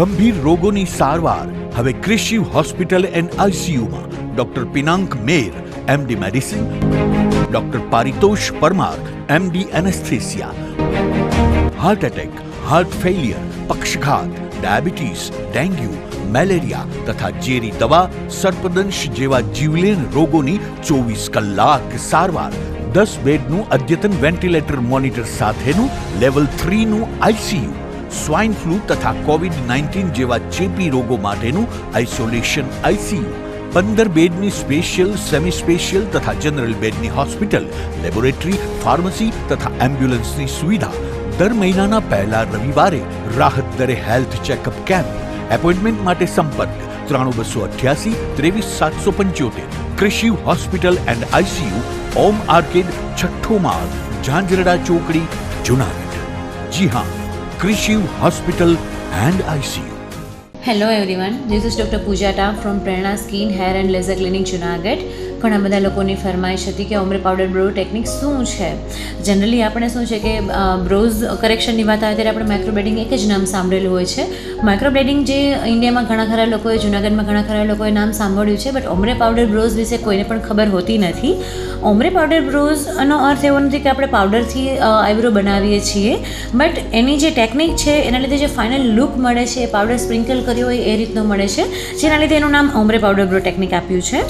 ગંભીર રોગોની સારવાર હવે ક્રિશિવ હોસ્પિટલ એન્ડ આઈસીયુમાં doctor Pinank Mer, MD medicine, doctor Paritosh Parmar, MD anaesthesia, heart attack, heart failure, પક્ષઘાત, ડાયાબિટીસ, ડેન્ગ્યુ, મેલેરિયા તથા ઝેરી દવા, સર્પદંશ જેવા જીવલેણ રોગોની 24 કલાક સારવાર, 10 બેડનું અદ્યતન વેન્ટિલેટર મોનિટર સાથેનું લેવલ 3નું આઈસીયુ, સ્વાઇન ફ્લૂ તથા કોવિડ-19 જેવા ચેપી રોગો માટેનું આઇસોલેશન આઈસીયુ, 15 બેડની સ્પેશિયલ, સેમી સ્પેશિયલ તથા જનરલ બેડની હોસ્પિટલ, લેબોરેટરી, ફાર્મસી તથા એમ્બ્યુલન્સની સુવિધા, દર મહિનાના પહેલા રવિવારે રાહત દરે હેલ્થ ચેકઅપ કેમ્પ. એપોઇન્ટમેન્ટ માટે સંપર્ક 9288 23775. Krishiv hospital and ICU, Om arcade, છઠ્ઠો માળ, ઝાંઝરડા ચોકડી, જુનાગઢ. જી હા, Krishiv hospital and ICU. Hello everyone, this is doctor Pooja ટા from Prerna skin hair and laser clinic Junagadh. ઘણા બધા લોકોની ફરમાઈશ હતી કે ઓમ્બ્રે પાવડર બ્રો ટેકનિક શું છે. જનરલી આપણે શું છે કે બ્રોઝ કરેક્શનની વાત આવે ત્યારે આપણે માઇક્રોબ્લેડિંગ એક જ નામ સાંભળેલું હોય છે. માઇક્રોબ્લેડિંગ જે ઇન્ડિયામાં ઘણા ખરા લોકોએ, જુનાગઢમાં ઘણા ખરા લોકોએ નામ સાંભળ્યું છે, બટ ઓમ્બ્રે પાવડર બ્રોઝ વિશે કોઈને પણ ખબર હોતી નથી. ઓમ્બ્રે પાવડર બ્રોઝનો અર્થ એવો નથી કે આપણે પાવડરથી આઈબ્રો બનાવીએ છીએ, બટ એની જે ટેકનિક છે એના લીધે જે ફાઇનલ લુક મળે છે એ પાવડર સ્પ્રિંકલ કર્યો હોય એ રીતનો મળે છે, જેના લીધે એનું નામ ઓમ્બ્રે પાવડર બ્રો ટેકનિક આપ્યું છે.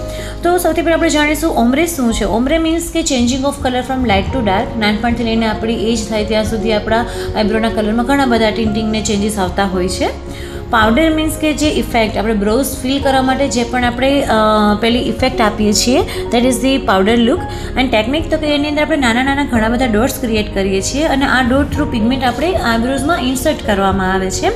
તો સૌથી પહેલાં આપણે જાણીશું ઓમ્બ્રે શું છે. ઓમ્બ્રે મીન્સ કે changing of colour from light two dark. નાનપણથી લઈને આપણી એજ થાય ત્યાં સુધી આપણા આઈબ્રોના કલરમાં ઘણા બધા ટિન્ટિંગને ચેન્જીસ આવતા હોય છે. પાવડર મીન્સ કે જે ઇફેક્ટ આપણે બ્રોઝ ફિલ કરવા માટે જે પણ આપણે પેલી ઇફેક્ટ આપીએ છીએ, that is the powder look. And technique તો કે એની અંદર આપણે નાના નાના ઘણા બધા ડોટ્સ ક્રિએટ કરીએ છીએ અને આ ડોટ થ્રુ પિગમેન્ટ આપણે આઈબ્રોઝમાં ઇન્સર્ટ કરવામાં આવે છે.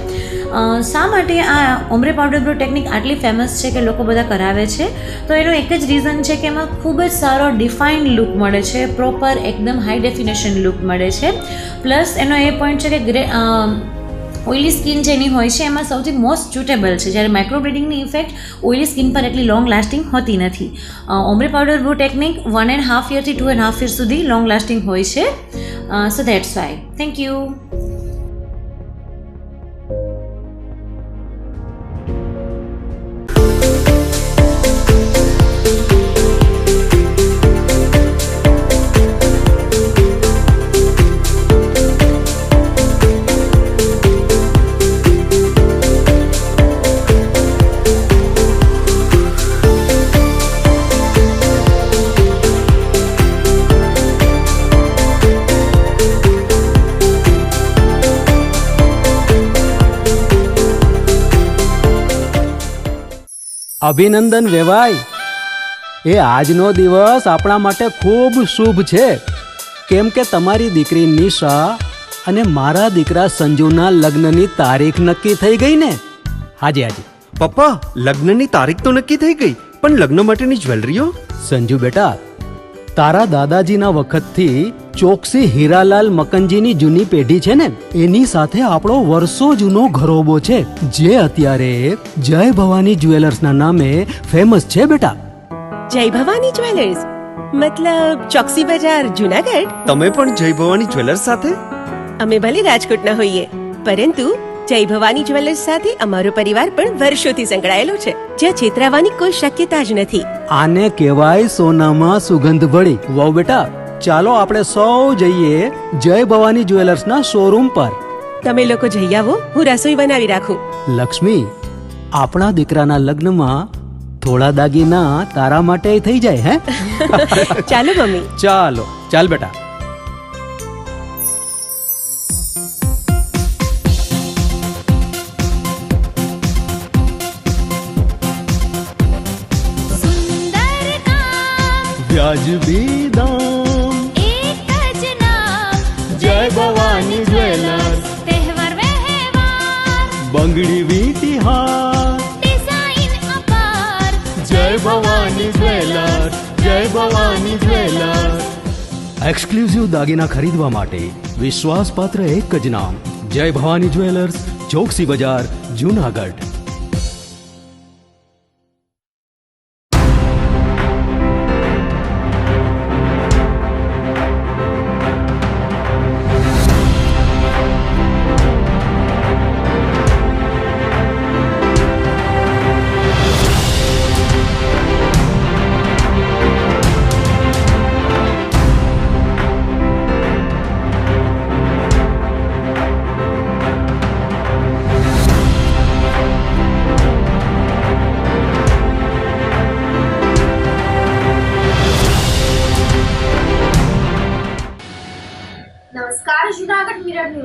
શા માટે આ ઓમ્બ્રે પાવડર બ્રો ટેકનિક આટલી ફેમસ છે કે લોકો બધા કરાવે છે? તો એનો એક જ રીઝન છે કે એમાં ખૂબ જ સારો ડિફાઇન્ડ લુક મળે છે, પ્રોપર એકદમ હાઈ ડેફિનેશન લુક મળે છે. પ્લસ એનો એ પોઈન્ટ છે કે ઓઇલી સ્કિન જેની હોય છે એમાં સૌથી મોસ્ટ સુટેબલ છે, જ્યારે માઇક્રોબ્લેડિંગની ઇફેક્ટ ઓઇલી સ્કિન પર એટલી લોંગ લાસ્ટિંગ હોતી નથી. Ombre powder bro technique 1.5 યરથી 2.5 year સુધી લોંગ લાસ્ટિંગ હોય છે. સો દેટ્સ વાય. Thank you. અભિનંદન વેવાઈ, એ આજનો દિવસ આપણા માટે ખૂબ શુભ છે, કેમ કે તમારી દીકરી નિશા અને મારા દીકરા સંજુના લગ્નની તારીખ નક્કી થઈ ગઈ ને. હાજી હાજી પપ્પા, લગ્નની તારીખ તો નક્કી થઈ ગઈ, પણ લગ્ન માટેની જ્વેલરીઓ? સંજુ બેટા, તારા દાદાજીના વખતથી ચોકસી હીરાલાલ મકનજીની જૂની પેઢી છે ને, એની સાથે આપણો વર્ષો જૂનો ઘરોબો છે, જે અત્યારે જય ભવાની જ્વેલર્સના નામે ફેમસ છે બેટા. જય ભવાની જ્વેલર્સ મતલબ ચોકસી બજાર, જુનાગઢ? તમે પણ જય ભવાની જ્વેલર્સ સાથે? અમે ભલે રાજકોટના હોઈએ, પરંતુ જય ભવાની જ્વેલર્સ સાથે અમારો પરિવાર પણ વર્ષોથી સંકળાયેલો છે, જ્યાં છેતરાવાની કોઈ શક્યતા જ નથી. આને કહેવાય સોનામાં સુગંધ ભળી. વાવ બેટા, ચાલો આપણે સૌ જઈએ જય ભવાની જ્વેલર્સના શોરૂમ પર. તમે લોકો જઈ આવો, હું રસોઈ બનાવી રાખું. લક્ષ્મી, આપણા દીકરાના લગ્નમાં થોડા દાગીના તારા માટે થઈ જાય. હે ચાલો મમ્મી. ચાલો ચાલ બેટા. વ્યાજબી દામ, એક જ નામ, જય ભવાની જ્વેલર્સ. તહેવાર વ્યવહાર, બંગડી વીટી હાર, ડિઝાઇન અપાર, જય ભવાની જ્વેલર્સ, જય ભવાની જ્વેલર્સ. એક્સક્લુઝિવ દાગીના ખરીદવા માટે વિશ્વાસપાત્ર એક જ નામ, જય ભવાની જ્વેલર્સ, ચોકસી બજાર, જુનાગઢ.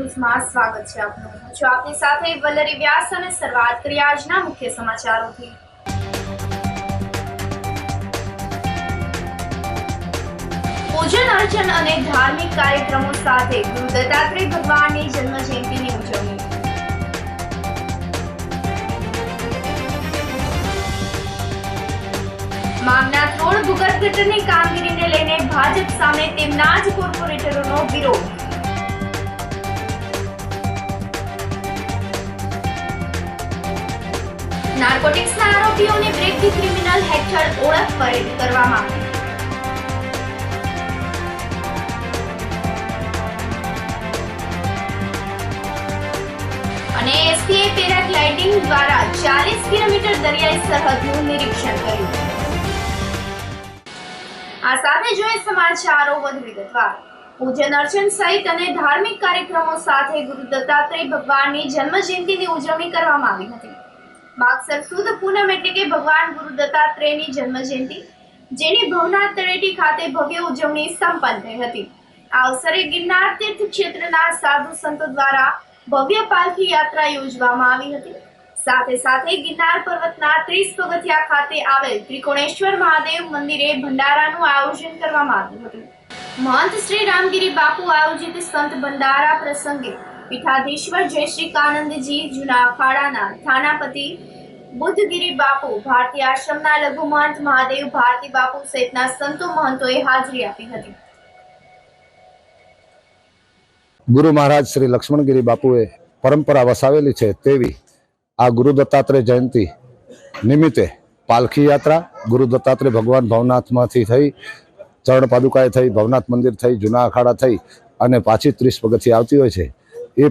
ન્યૂઝમાં સ્વાગત છે આપનું. હું છું આપની સાથે વલ્લરી વ્યાસ અને શરૂઆત કરીએ આજના મુખ્ય સમાચારોથી. પૂજન અર્ચન અને ધાર્મિક કાર્યક્રમો સાથે ગુરુ દત્તાત્રેય ભગવાનની જન્મ જયંતિની ઉજવણી. મામનાથ રોડ ભૂગર્ભ ગટરની કામગીરીને લઈને ભાજપ સામે તેમના જ કોર્પોરેટરોનો વિરોધ. નાર્કોટિક્સના આરોપીઓને બ્રેક ધી ક્રિમિનલ હેઠળ ઓળખ પરેડ કરવામાં આવી. અને એસપીએ પેરાગ્લાઇડિંગ દ્વારા 40 કિલોમીટર દરિયાઈ સરહદનું નિરીક્ષણ કર્યું. આ સાથે જોઈએ સમાચારો વધુ વિગતવાર. પૂજન અર્ચન સહિત અને ધાર્મિક કાર્યક્રમો સાથે ગુરુ દત્તાત્રેય ભગવાનની જન્મ જયંતિની ઉજવણી કરવામાં આવી હતી. માગસર સુદ પૂનમ એટલે કે ભગવાન ગુરુ દત્તાત્રેયની જન્મ જયંતિ, જેની ભવનાથ તળેટી ખાતે ભવ્ય ઉજવણી સંપન્ન થઈ હતી. આ અવસરે ગિરનાર તીર્થ ક્ષેત્રના સાધુ સંતો દ્વારા ભવ્ય પાલખી યાત્રા યોજવામાં આવી હતી. સાથે સાથે ગિરનાર પર્વતના 30 પગથિયા ખાતે આવેલ ત્રિકોણેશ્વર મહાદેવ મંદિરે ભંડારાનું આયોજન કરવામાં આવ્યું હતું. મહંત શ્રી રામગીરી બાપુ આયોજિત સંત ભંડારા પ્રસંગે પીઠાધીશ્વર જય શ્રી કાનંદજી, જૂના અખાડાના થાનાપતિ બુદ્ધગીરી બાપુ, ભારતી આશ્રમના લઘુ મહંત મહાદેવ ભારતી બાપુ સહિતના સંતો મહંતોએ હાજરી આપી હતી. ગુરુ મહારાજ શ્રી લક્ષ્મણગીરી બાપુએ પરંપરા વસાવેલી છે તેવી આ ગુરુ દત્તાત્રેય જયંતિ નિમિત્તે પાલખી યાત્રા ગુરુ દત્તાત્રેય ભગવાન ભવનાથમાંથી થઈ, ચરણ પાદુકાએ થઈ, ભવનાથ મંદિર થઈ, જૂના અખાડા થઈ અને પાછી 30 પગથિયા આવતી હોય છે. એ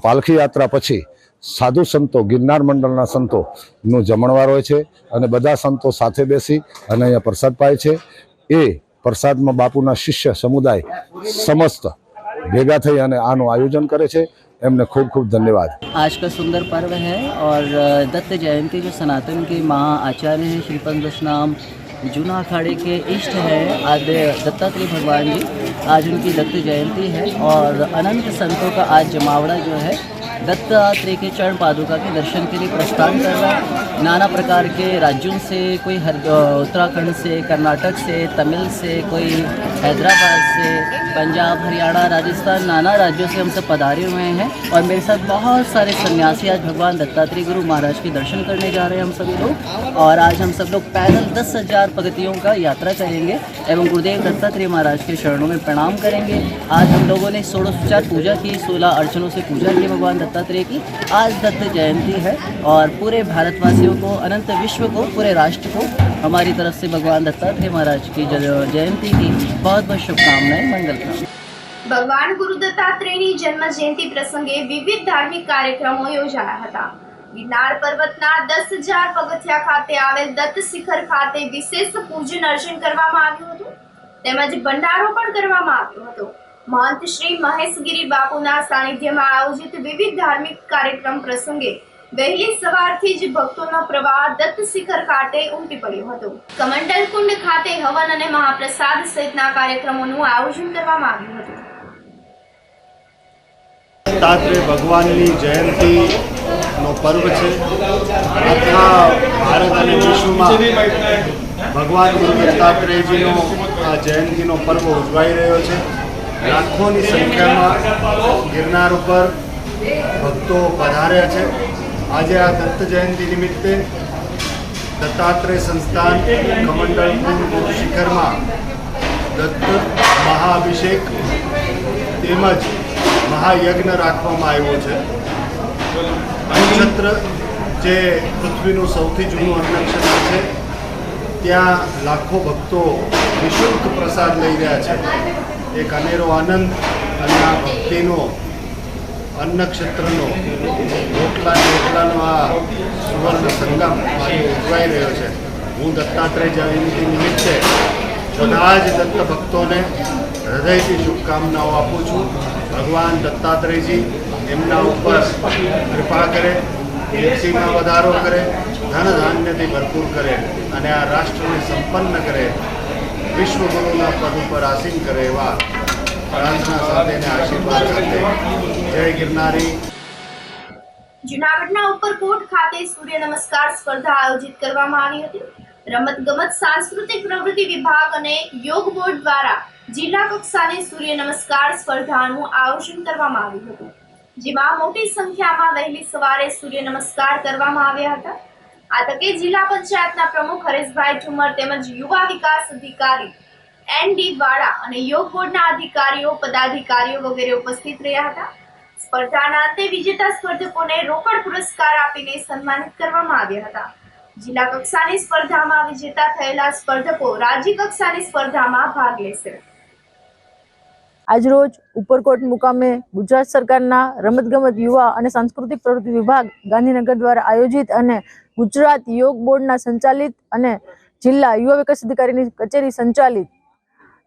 પાલખી યાત્રા પછી સાધુ સંતો, ગિરનાર મંડળના સંતોનું જમણવાર હોય છે અને બધા સંતો સાથે બેસી અને અહીંયા પ્રસાદ પાય છે. એ પ્રસાદમાં બાપુના શિષ્ય સમુદાય સમસ્ત भेगा थई અને આનું આયોજન કરે છે. એમને ખૂબ ખૂબ धन्यवाद. आज का सुंदर पर्व है और दत्त जयंती जो सनातन के महाआचार्य हैं श्रीपद दशनाम जूना अखाड़े के इष्ट है आद्य दत्तात्रेय भगवान जी, आज उनकी दत्त जयंती है और अनंत संतों का आज जमावड़ा जो है दत्तात्रेय के चरण पादुका के दर्शन के लिए प्रस्थान कर रहा है. नाना प्रकार के राज्यों से, कोई उत्तराखंड से, कर्नाटक से, तमिल से, कोई हैदराबाद से, पंजाब, हरियाणा, राजस्थान, नाना राज्यों से हम सब पधारे हुए हैं और मेरे साथ बहुत सारे सन्यासी आज भगवान दत्तात्रेय गुरु महाराज के दर्शन करने जा रहे हैं हम सभी लोग. और आज हम सब लोग पैदल 10,000 पगथियों का यात्रा करेंगे एवं गुरुदेव दत्तात्रेय महाराज के चरणों में प्रणाम करेंगे. आज हम लोगों ने 16 पूजा की, 16 अर्चनों से पूजा की भगवान दत्तात्रेय की. आज दत्त जयंती है और पूरे भारतवासियों को, अनंत विश्व को, पूरे राष्ट्र को हमारी तरफ से भगवान दत्तात्रेय महाराज की जयंती की बहुत बहुत शुभकामनाएं, मंगल कामनाएं. ભગવાન ગુરુ દત્તાત્રેયની જન્મ જયંતિ પ્રસંગે વિવિધ ધાર્મિક કાર્યક્રમો યોજાયા હતા. ગિરનાર પર્વતના 10,000 પગથિયા ખાતે આવેલ દત્ત શિખર ખાતે વિશેષ પૂજન અર્ચન કરવામાં આવ્યું હતું તેમજ ભંડારો પણ કરવામાં આવ્યો હતો. મહંત શ્રી મહેશગીરી બાપુના સાનિધ્યમાં આયોજિત વિવિધ ધાર્મિક કાર્યક્રમ પ્રસંગે વહેલી સવારથી જ ભક્તોનો પ્રવાહ દત્ત શિખર ખાતે ઉમટી પડ્યો હતો. કમંડલ કુંડ ખાતે હવન અને મહાપ્રસાદ સહિતના કાર્યક્રમોનું આયોજન કરવામાં આવ્યું હતું. દત્તાત્રેય ભગવાનની જયંતિનો પર્વ છે. આખા ભારત અને વિશ્વમાં ભગવાન ગુરુ દત્તાત્રેયજીનો આ જયંતિનો પર્વ ઉજવાઈ રહ્યો છે. લાખોની સંખ્યામાં ગિરનાર ઉપર ભક્તો પધાર્યા છે. આજે આ દત્ત જયંતિ નિમિત્તે દત્તાત્રેય સંસ્થાન કમંડલ કુંડ શિખરમાં દત્ત મહાઅભિષેક તેમજ મહાયજ્ઞ રાખવામાં આવ્યો છે. અન્નક્ષેત્ર જે પૃથ્વીનું સૌથી જૂનું અન્નક્ષેત્ર છે, ત્યાં લાખો ભક્તો નિઃશુલ્ક પ્રસાદ લઈ રહ્યા છે. એક અનેરો આનંદ અને આ ભક્તિનો અન્નક્ષેત્રનો રોટલાનો આ સુવર્ણ સંગમ આજે ઉજવાઈ રહ્યો છે. હું દત્તાત્રેય જયંતિ નિમિત્તે બધા જ દત્ત ભક્તોને હૃદયથી શુભકામનાઓ આપું છું. ભગવાન દત્તાત્રેયજી એમના ઉપર કૃપા કરે, કીર્તિમાં વધારો કરે, ધન ધાન્યથી ભરપૂર કરે અને આ રાષ્ટ્રને સંપન્ન કરે, વિશ્વગુરુના પદ ઉપર આસીન કરે એવા પ્રાર્થના સાથે અને આશીર્વાદ સાથે જય ગિરનારી. જૂનાગઢના ઉપરકોટ ખાતે સૂર્ય નમસ્કાર સ્પર્ધા આયોજિત કરવામાં આવી હતી. રમતગમત સાંસ્કૃતિક પ્રવૃત્તિ વિભાગ અને યોગ બોર્ડ દ્વારા જિલ્લા કક્ષાની સૂર્ય નમસ્કાર સ્પર્ધાનું આયોજન કરવામાં આવ્યું હતું, જેમાં મોટી સંખ્યામાં વહેલી સવારે સૂર્ય નમસ્કાર કરવામાં આવ્યા હતા. આ તકે જિલ્લા પંચાયતના પ્રમુખ હરેશભાઈ ઠુમર તેમજ યુવા વિકાસ અધિકારી ND વાળા અને યોગ બોર્ડના અધિકારીઓ, પદાધિકારીઓ વગેરે ઉપસ્થિત રહ્યા હતા. સ્પર્ધાના અંતે વિજેતા સ્પર્ધકોને રોકડ પુરસ્કાર આપીને સન્માનિત કરવામાં આવ્યા હતા. જિલ્લા કક્ષાની સ્પર્ધામાં વિજેતા થયેલા સ્પર્ધકો રાજ્ય કક્ષાની સ્પર્ધામાં ભાગ લેશે. આજરોજ ઉપરકોટ મુકામે ગુજરાત સરકારના રમતગમત યુવા અને સાંસ્કૃતિક પ્રવૃત્તિ વિભાગ ગાંધીનગર દ્વારા આયોજિત અને ગુજરાત યોગ બોર્ડના સંચાલિત અને જિલ્લા યુવા વિકાસ અધિકારીની કચેરી સંચાલિત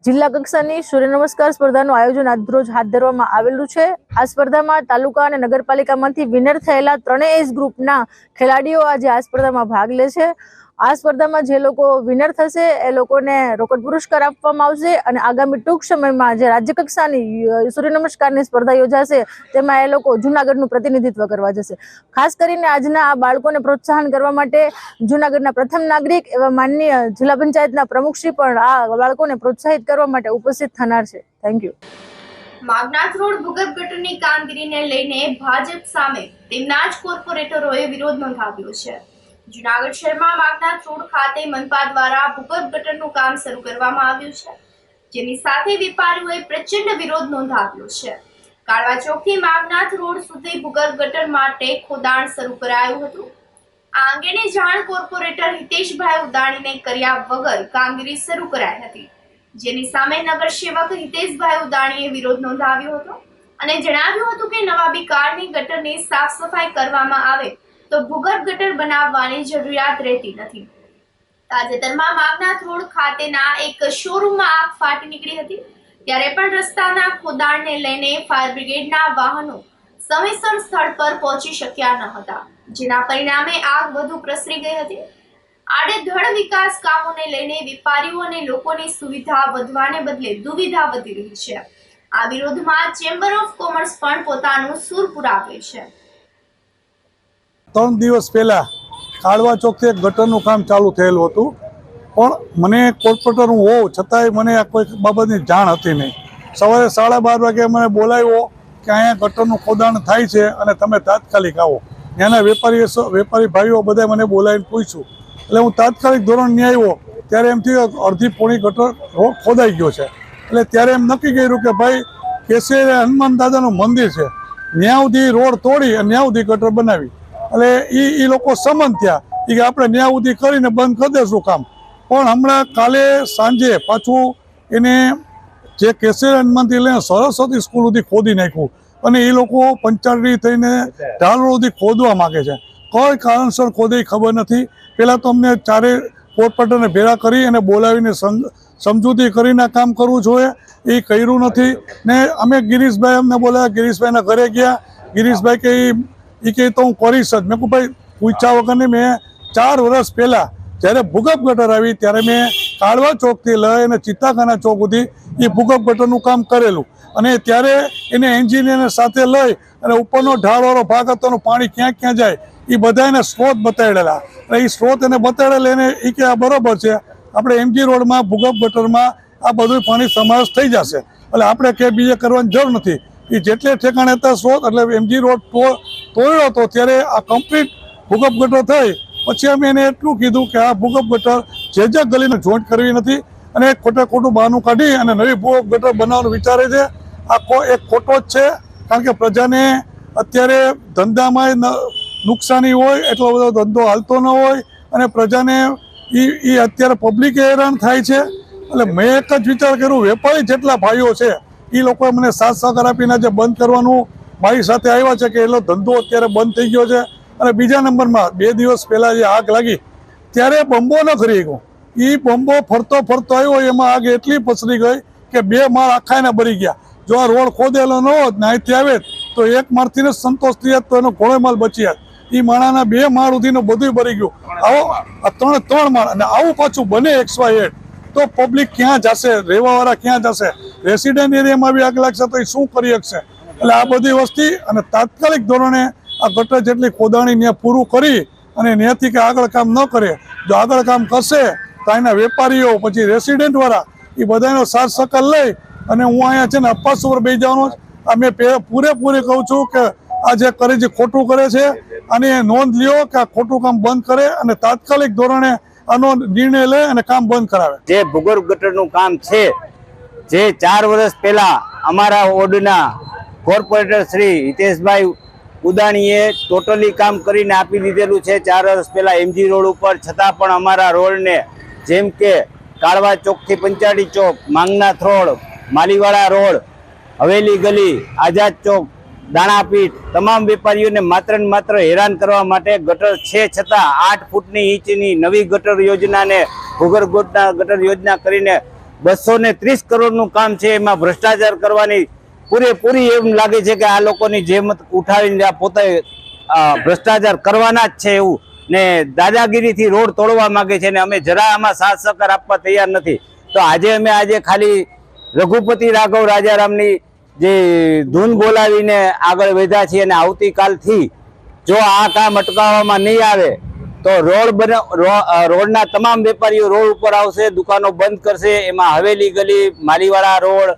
જિલ્લા કક્ષાની સૂર્ય નમસ્કાર સ્પર્ધાનું આયોજન આજરોજ હાથ ધરવામાં આવેલું છે. આ સ્પર્ધામાં તાલુકા અને નગરપાલિકામાંથી વિનર થયેલા ત્રણેય એજ ગ્રુપના ખેલાડીઓ આજે આ સ્પર્ધામાં ભાગ લે છે. આ સ્પર્ધામાં જે લોકો વિનર થશે એ લોકોને રોકડ પુરસ્કાર આપવામાં આવશે અને આગામી ટૂંક સમયમાં જે રાજ્ય કક્ષાની સૂર્ય નમસ્કારની સ્પર્ધા યોજાશે તેમાં એ લોકો જૂનાગઢનું પ્રતિનિધિત્વ કરવા જશે. ખાસ કરીને આજના આ બાળકોને પ્રોત્સાહન કરવા માટે જૂનાગઢના પ્રથમ નાગરિક એવા માનનીય જિલ્લા પંચાયતના પ્રમુખશ્રી પણ આ બાળકોને પ્રોત્સાહિત કરવા માટે ઉપસ્થિત થનાર છે. Thank you. માગનાથ રોડ ભૂગર્ભ ગટરની કામગીરીને લઈને ભાજપ સામે તેમના જ કોર્પોરેટરોએ વિરોધ નોંધાવ્યો છે. જૂનાગઢ શહેરમાં માગનાથ રોડ ખાતે મનપા દ્વારા ભૂગર્ભ ગટરનું કામ શરૂ કરવામાં આવ્યું છે, જેની સાથે વેપારીઓએ પ્રચંડ વિરોધ નોંધાવ્યો છે. કાળવા ચોકથી માગનાથ રોડ સુધી ભૂગર્ભ ગટર માટે ખોદાણ શરૂ કરાયું હતું. આ અંગેની જાણ કોર્પોરેટર હિતેશભાઈ ઉદાણીને કર્યા વગર કામગીરી શરૂ કરાઈ હતી, જેની સામે નગરસેવક હિતેશભાઈ ઉદાણીએ વિરોધ નોંધાવ્યો હતો અને જણાવ્યું હતું કે નવા બિકાળની ગટરની સાફ સફાઈ કરવામાં આવે તો ભૂગર્ભ ગટર બનાવવાની જરૂરિયાત રહેતી નથી. તાજેતરમાં માગનાથ રોડ ખાતેના એક શોરૂમમાં આગ ફાટી નીકળી હતી, ત્યારે પણ રસ્તાના ખોદાણને લઈને ફાયર બ્રિગેડના વાહનો સમયસર સ્થળ પર પહોંચી શક્યા ન હતા, જેના પરિણામે આગ વધુ પ્રસરી ગઈ હતી. આડેધડ વિકાસ કામોને લઈને વેપારીઓ અને લોકોની સુવિધા વધવાને બદલે દુવિધા વધી રહી છે. આ વિરોધમાં ચેમ્બર ઓફ કોમર્સ પણ પોતાનું સૂર પુરાવે છે. 3 દિવસ પહેલાં કાળવા ચોકથી એક ગટરનું કામ ચાલુ થયેલું હતું, પણ મને કોર્પોરેટર હું હોઉં છતાંય મને આ કોઈ બાબતની જાણ હતી નહીં. સવારે 12:30 વાગે મને બોલાવ્યો કે અહીંયા ગટરનું ખોદાણ થાય છે અને તમે તાત્કાલિક આવો. ત્યાંના વેપારી ભાઈઓ બધા મને બોલાવીને પૂછ્યું, એટલે હું તાત્કાલિક ધોરણ ત્યાં આવ્યો ત્યારે એમ થયું અડધી પોણી ગટર રોડ ખોદાઈ ગયો છે. એટલે ત્યારે એમ નક્કી કર્યું કે ભાઈ કેસરે હનુમાન દાદાનું મંદિર છે, ત્યાં સુધી રોડ તોડી અને ત્યાં સુધી ગટર બનાવી. એટલે એ લોકો સંમત થયા કે આપણે ન્યા સુધી કરીને બંધ કરી દઈશું કામ. પણ હમણાં કાલે સાંજે પાછું એને જે કેસરી હનુમાનથી લઈને સરસ્વતી સ્કૂલ સુધી ખોદી નાખ્યું અને એ લોકો પંચાયતી થઈને ઢાલ સુધી ખોદવા માગે છે. કોઈ કારણસર ખોદે ખબર નથી. પહેલાં તો અમને ચારે કોર્પોરેટરને ભેગા કરી અને બોલાવીને સમજૂતી કરીને કામ કરવું જોઈએ, એ કર્યું નથી. ને અમે ગિરીશભાઈ અમને બોલાવ્યા, ગિરીશભાઈના ઘરે ગયા. ગિરીશભાઈ કે એ કહે તો હું કરીશ જ. મેં કહું ભાઈ પૂછ્યા વગરની મેં 4 વર્ષ પહેલાં જ્યારે ભૂગર્ભ ગટર આવી ત્યારે મેં કાળવા ચોકથી લઈ અને ચિત્તાખાના ચોક સુધી એ ભૂગર્ભ ગટરનું કામ કરેલું અને ત્યારે એને એન્જિનિયરને સાથે લઈ અને ઉપરનો ઢાળવાળો ભાગ હતો, પાણી ક્યાં ક્યાં જાય એ બધા એને સ્ત્રોત બતાડેલા. અને એ સ્ત્રોત એને બતાડેલા એને એ કે આ બરાબર છે, આપણે MG રોડમાં ભૂગર્ભ ગટરમાં આ બધું પાણી સમાવેશ થઈ જશે, એટલે આપણે કે બીજે કરવાની જરૂર નથી. એ જેટલે ઠેકાણે હતા સ્ત્રોત એટલે MG રોડ તોડ્યો હતો ત્યારે આ કમ્પ્લીટ ભૂગર્ભ ગટર થઈ. પછી અમે એને એટલું કીધું કે આ ભૂગર્ભ ગટર જે ગલીને જોઈન્ટ કરવી નથી અને ખોટું બહાનું કાઢી અને નવી ભૂગર્ભ ગટર બનાવવાનું વિચારે છે. આ એક ખોટો જ છે, કારણ કે પ્રજાને અત્યારે ધંધામાં નુકસાની હોય, એટલો બધો ધંધો હાલતો ન હોય અને પ્રજાને એ અત્યારે પબ્લિકે હેરાન થાય છે. એટલે મેં એક જ વિચાર કર્યો, વેપારી જેટલા ભાઈઓ છે એ લોકોએ મને સાથ સહકાર આપીને જે બંધ કરવાનું મારી સાથે આવ્યા છે કે એનો ધંધો અત્યારે બંધ થઈ ગયો છે. અને બીજા નંબરમાં 2 દિવસ પહેલાં જે આગ લાગી ત્યારે બંબો ન ખરી ગયો. એ બંબો ફરતો આવ્યો, એમાં આગ એટલી પસરી ગઈ કે 2 માળ આખાને બળી ગયા. જો આ રોડ ખોદેલો ન હોત ને અહીંથી આવે તો 1 માળથી જ સંતોષ થઈ તો એનો ઘણો માલ બચી જાય. એ માણાના 2 માળ સુધીનું બધું બળી ગયું. આવો 3 માળ અને આવું પાછું બને XYZ તો પબ્લિક ક્યાં જશે, રહેવાવાળા ક્યાં જશે? રેસિડેન્ટ એરિયામાં બી આગ લાગશે તો એ શું કરી શકશે? એટલે આ બધી વસ્તી અને તાત્કાલિક ધોરણે આ ગટર જેટલી ખોદાણી ત્યાં પૂરું કરી અને ત્યાંથી કે આગળ કામ ન કરે, જો આગળ કામ કરશે તો અહીંના વેપારીઓ પછી રેસિડેન્ટવાળા એ બધાનો સાથ સહકાર લઈ અને હું અહીંયા છે ને અપાસ ઉપર બેસી જવાનો આ મેં પૂરેપૂરી કહું છું કે આ જે કરે છે ખોટું કરે છે અને નોંધ લ્યો કે આ ખોટું કામ બંધ કરે અને તાત્કાલિક ધોરણે આનો નિર્ણય લે અને કામ બંધ કરાવે. જે ભૂગર્ભ ગટરનું કામ છે જે 4 વર્ષ પહેલા અમારા વોર્ડના કોર્પોરેટર શ્રી હિતેશભાઈ ઉદાણીએ ટોટલી કામ કરીને આપી દીધેલું છે 4 વર્ષ પહેલા એમજી રોડ ઉપર, છતાં પણ અમારા રોડને જેમ કે કાળવા ચોકથી પંચાડી ચોક, માંગનાથ રોડ, માલીવાડા રોડ, હવેલી ગલી, આઝાદ ચોક, દાણાપીઠ તમામ વેપારીઓને માત્ર ને માત્ર હેરાન કરવા માટે ગટર છે છતાં 8 ફૂટની ઇંચની નવી ગટર યોજનાને ભૂગર્ભ ગટર યોજના કરીને 230 કરોડનું કામ છે એમાં ભ્રષ્ટાચાર કરવાની પૂરેપૂરી એમ લાગે છે કે આ લોકોની જેમત ઉઠાવીને પોતે ભ્રષ્ટાચાર કરવાના જ છે એવું ને દાદાગીરીથી રોડ તોડવા માંગે છે ને અમે જરા આમાં સાથ સહકાર આપવા તૈયાર નથી. તો આજે ખાલી રઘુપતિ રાઘવ રાજારામની જે ધૂન બોલાવીને આગળ વધ્યા છીએ અને આવતીકાલથી જો આ કામ અટકાવવામાં નહીં આવે તો રોડના તમામ વેપારીઓ રોડ ઉપર આવશે, દુકાનો બંધ કરશે. એમાં હવેલી ગલી, માલીવાડા રોડ,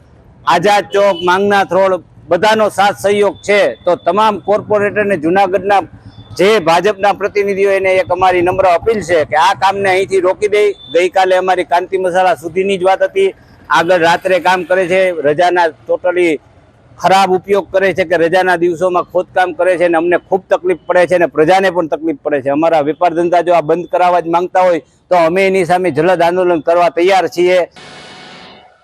આઝાદ ચોક, માંગનાથ રોડ બધાનો સાથ સહયોગ છે. તો તમામ કોર્પોરેટરને જુનાગઢના જે ભાજપના પ્રતિનિધિઓ એને એક અમારી નમ્ર અપીલ છે કે આ કામને અહીંથી રોકી દે. ગઈકાલે અમારી કાંતિ મસાલા સુધીની જ વાત હતી, આગળ રાત્રે કામ કરે છે, રજાના ટોટલી ખરાબ ઉપયોગ કરે છે કે રજાના દિવસોમાં ખોદકામ કરે છે અને અમને ખૂબ તકલીફ પડે છે અને પ્રજાને પણ તકલીફ પડે છે. અમારા વેપાર ધંધા જો આ બંધ કરાવવા જ માંગતા હોય તો અમે એની સામે જલદ આંદોલન કરવા તૈયાર છીએ.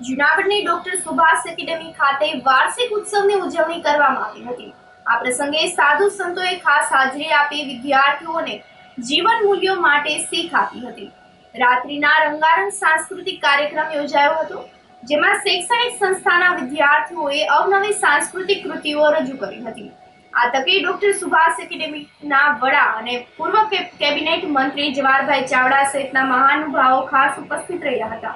જૂનાગઢની ડોક્ટર સુભાષ એકેડેમી ખાતે વાર્ષિક ઉત્સવની ઉજવણી કરવામાં આવી હતી. આ પ્રસંગે સાધુ સંતોએ ખાસ હાજરી આપી વિદ્યાર્થીઓને જીવન મૂલ્યો માટે શીખ આપી હતી. રાત્રિના રંગારંગ સાંસ્કૃતિક કાર્યક્રમ યોજાયો હતો, જેમાં શૈક્ષણિક સંસ્થાના વિદ્યાર્થીઓએ અવનવી સાંસ્કૃતિક કૃતિઓ રજૂ કરી હતી. આ તકે ડોક્ટર સુભાષ એકેડેમીના વડા અને પૂર્વ કેબિનેટ મંત્રી જવાહરભાઈ ચાવડા સહિતના મહાનુભાવો ખાસ ઉપસ્થિત રહ્યા હતા.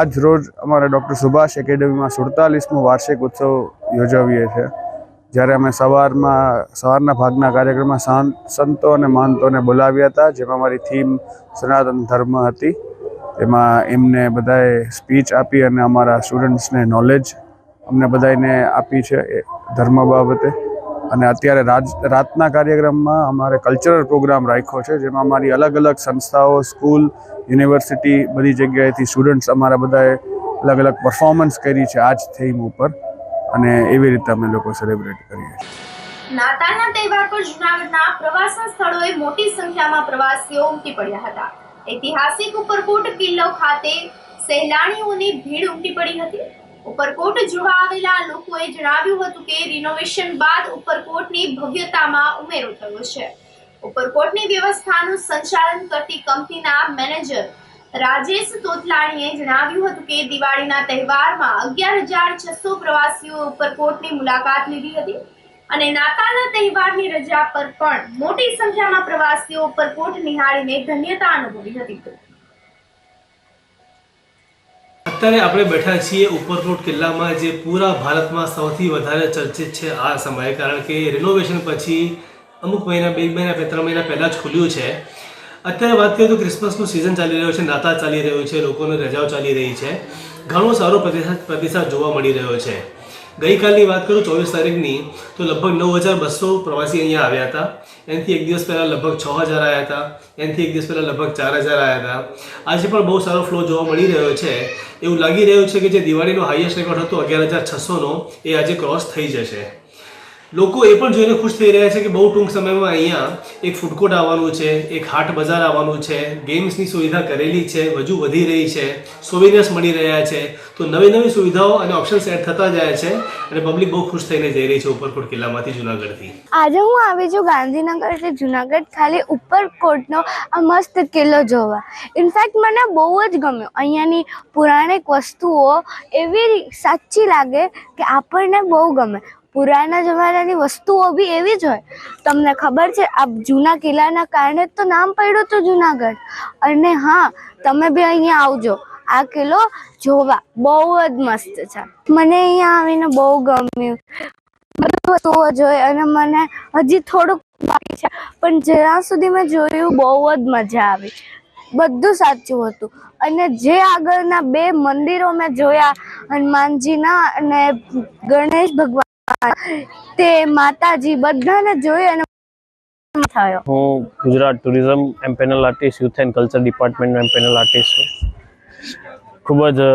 આજ રોજ અમારા ડૉક્ટર સુભાષ એકેડેમીમાં 47મો વાર્ષિક ઉત્સવ યોજાવીએ છીએ. જ્યારે અમે સવારના ભાગના કાર્યક્રમમાં સંતો અને મહંતોને બોલાવ્યા હતા, જેમાં અમારી થીમ સનાતન ધર્મ હતી. એમાં એમને બધાએ સ્પીચ આપી અને અમારા સ્ટુડન્ટ્સને નોલેજ અમને બધાને આપી છે એ ધર્મ બાબતે. અને અત્યારે રાતના કાર્યક્રમમાં અમારે કલ્ચરલ પ્રોગ્રામ રાખ્યો છે, જેમાં અમારી અલગ અલગ સંસ્થાઓ, સ્કૂલ, યુનિવર્સિટી, બધી જગ્યાએથી સ્ટુડન્ટ્સ અમારા બધાએ અલગ અલગ પરફોર્મન્સ કરી છે આ જ થીમ ઉપર, અને એવી રીતે અમે લોકો સેલિબ્રેટ કરીએ છીએ. નાતાલના તહેવાર પર જૂનાગઢના પ્રવાસન સ્થળોએ મોટી સંખ્યામાં પ્રવાસીઓ ઉમટી પડ્યા હતા. ઐતિહાસિક ઉપરકોટ કિલ્લો ખાતે સહેલાણીઓની ભીડ ઉમટી પડી હતી. ઉપરકોટ જોવા આવેલા લોકોએ જણાવ્યું હતું કે રિનોવેશન બાદ ઉપરકોટની ભવ્યતામાં ઉમેરો થયો છે. ઉપરકોટની વ્યવસ્થાનું સંચાલન કરતી કંપનીના મેનેજર રાજેશ તોતલાણીએ જણાવ્યું હતું કે દિવાળીના તહેવારમાં 11,600 પ્રવાસીઓ ઉપરકોટની મુલાકાત લીધી હતી અને નાતાલના તહેવારની રજા પર પણ મોટી સંખ્યામાં પ્રવાસીઓ ઉપરકોટ નિહાળીને ધન્યતા અનુભવી હતી. અત્યારે આપણે બેઠા છીએ ઉપરકોટ કિલ્લામાં, જે પૂરા ભારતમાં સૌથી વધારે ચર્ચિત છે આ સમયે, કારણ કે રિનોવેશન પછી અમુક મહિના, 2 મહિના, 3 મહિના પહેલાં જ ખુલ્યું છે. અત્યારે વાત કરીએ તો ક્રિસમસનું સિઝન ચાલી રહ્યો છે, નાતાલ ચાલી રહ્યું છે, લોકોની રજાઓ ચાલી રહી છે, ઘણો સારો પ્રતિસાદ જોવા મળી રહ્યો છે. ગઈકાલની વાત કરું 24 તારીખની, તો લગભગ 9,200 પ્રવાસી અહીંયા આવ્યા હતા. એનાથી એક દિવસ પહેલાં લગભગ 6,000 આવ્યા હતા, એનાથી એક દિવસ પહેલાં લગભગ 4,000 આવ્યા હતા. આજે પણ બહુ સારો ફ્લો જોવા મળી રહ્યો છે. એવું લાગી રહ્યું છે કે જે દિવાળીનો હાઈએસ્ટ રેકોર્ડ હતો 11,600નો, એ આજે ક્રોસ થઈ જશે. લોકો એ પણ જોઈને ખુશ થઈ રહ્યા છે કે બહુ ટૂંક સમયમાં અહીંયા એક ફૂડ કોર્ટ આવવાનું છે, એક હાટ બજાર આવવાનું છે, ગેમ્સની સુવિધા કરેલી છે, હજુ વધી રહી છે, સોવિનિયર્સ મળી રહ્યા છે. તો નવી સુવિધાઓ અને ઓપ્શન્સ એડ થતા જાય છે અને પબ્લિક બહુ ખુશ થઈને જઈ રહી છે ઉપરકોટ કિલ્લામાંથી, જુનાગઢથી. આજે હું આવી છું ગાંધીનગરથી જુનાગઢ ખાલી ઉપરકોટનો આ મસ્ત કિલ્લો જોવા. ઇનફેક્ટ મને બહુ જ ગમ્યો. અહીંયાની પુરાણિક વસ્તુઓ એવી સાચી લાગે કે આપણને બહુ ગમે. પુરાના જમાનાની વસ્તુઓ બી એવી જ હોય. તમને ખબર છે, આ જૂના કિલ્લાના કારણે તો નામ પડ્યું હતું જુનાગઢ. અને હા, તમે બી અહીંયા આવજો, આ કિલ્લો જોવા બહુ જ મસ્ત છે. મને અહીંયા આવીને બહુ ગમ્યું, બધી વસ્તુઓ જોઈ, અને મને હજી થોડુંક બાકી છે, પણ જ્યાં સુધી મેં જોયું બહુ જ મજા આવી. બધું સાચું હતું. અને જે આગળના 2 મંદિરો મેં જોયા, હનુમાનજીના અને ગણેશ ભગવાન, તે માતાજી, બધાને જોઈ અને થયો. હું Gujarat tourism empanel artist, youth and culture ડિપાર્ટમેન્ટનો એમ્પેનલ આર્ટિસ્ટ છું. ખૂબ જ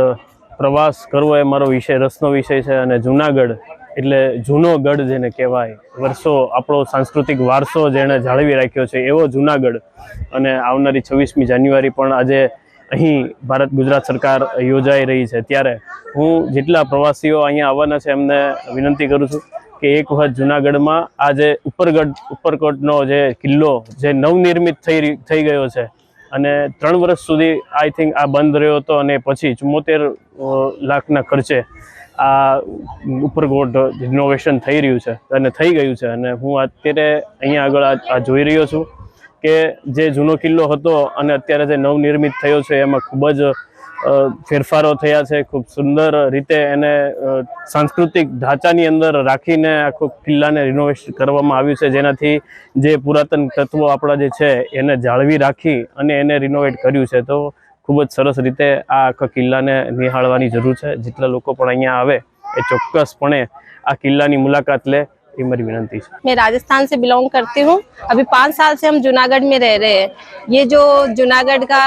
પ્રવાસ કરવો એ મારો વિષય, રસનો વિષય છે. અને જુનાગઢ એટલે જૂનો ગઢ જેને કહેવાય, વર્ષો આપણો સાંસ્કૃતિક વારસો જેણે જાળવી રાખ્યો છે એવો જુનાગઢ. અને આવનારી 26મી જાન્યુઆરી પણ આજે અહીં ભારત ગુજરાત સરકાર યોજાઈ રહી છે, ત્યારે હું જેટલા પ્રવાસીઓ અહીંયા આવવાના છે એમને વિનંતી કરું છું કે એક વખત જુનાગઢમાં આ જે ઉપરકોટનો જે કિલ્લો જે નવનિર્મિત થઈ ગયો છે, અને 3 વર્ષ સુધી આઈ થિંક આ બંધ રહ્યો હતો, અને પછી 74 લાખના ખર્ચે આ ઉપરકોટ રિનોવેશન થઈ રહ્યું છે અને થઈ ગયું છે. અને હું અત્યારે અહીંયા આગળ આ જોઈ રહ્યો છું કે જે જૂનો કિલ્લો હતો અને અત્યારે જે નવનિર્મિત થયો છે એમાં ખૂબ જ ફેરફારો થયા છે. ખૂબ સુંદર રીતે એને સાંસ્કૃતિક ઢાંચાની અંદર રાખીને આખો કિલ્લાને રિનોવેશન કરવામાં આવ્યું છે, જેનાથી જે પુરાતન તત્વો આપણા જે છે એને જાળવી રાખી અને એને રિનોવેટ કર્યું છે. તો ખૂબ જ સરસ રીતે આ આખા કિલ્લાને નિહાળવાની જરૂર છે. જેટલા લોકો પણ અહીંયા આવે એ ચોક્કસપણે આ કિલ્લાની मुलाकात ले, ये मेरी विनती है. मैं राजस्थान से बिलोंग करती हूँ. अभी 5 साल से हम जूनागढ़ में रह रहे हैं. ये जो जूनागढ़ का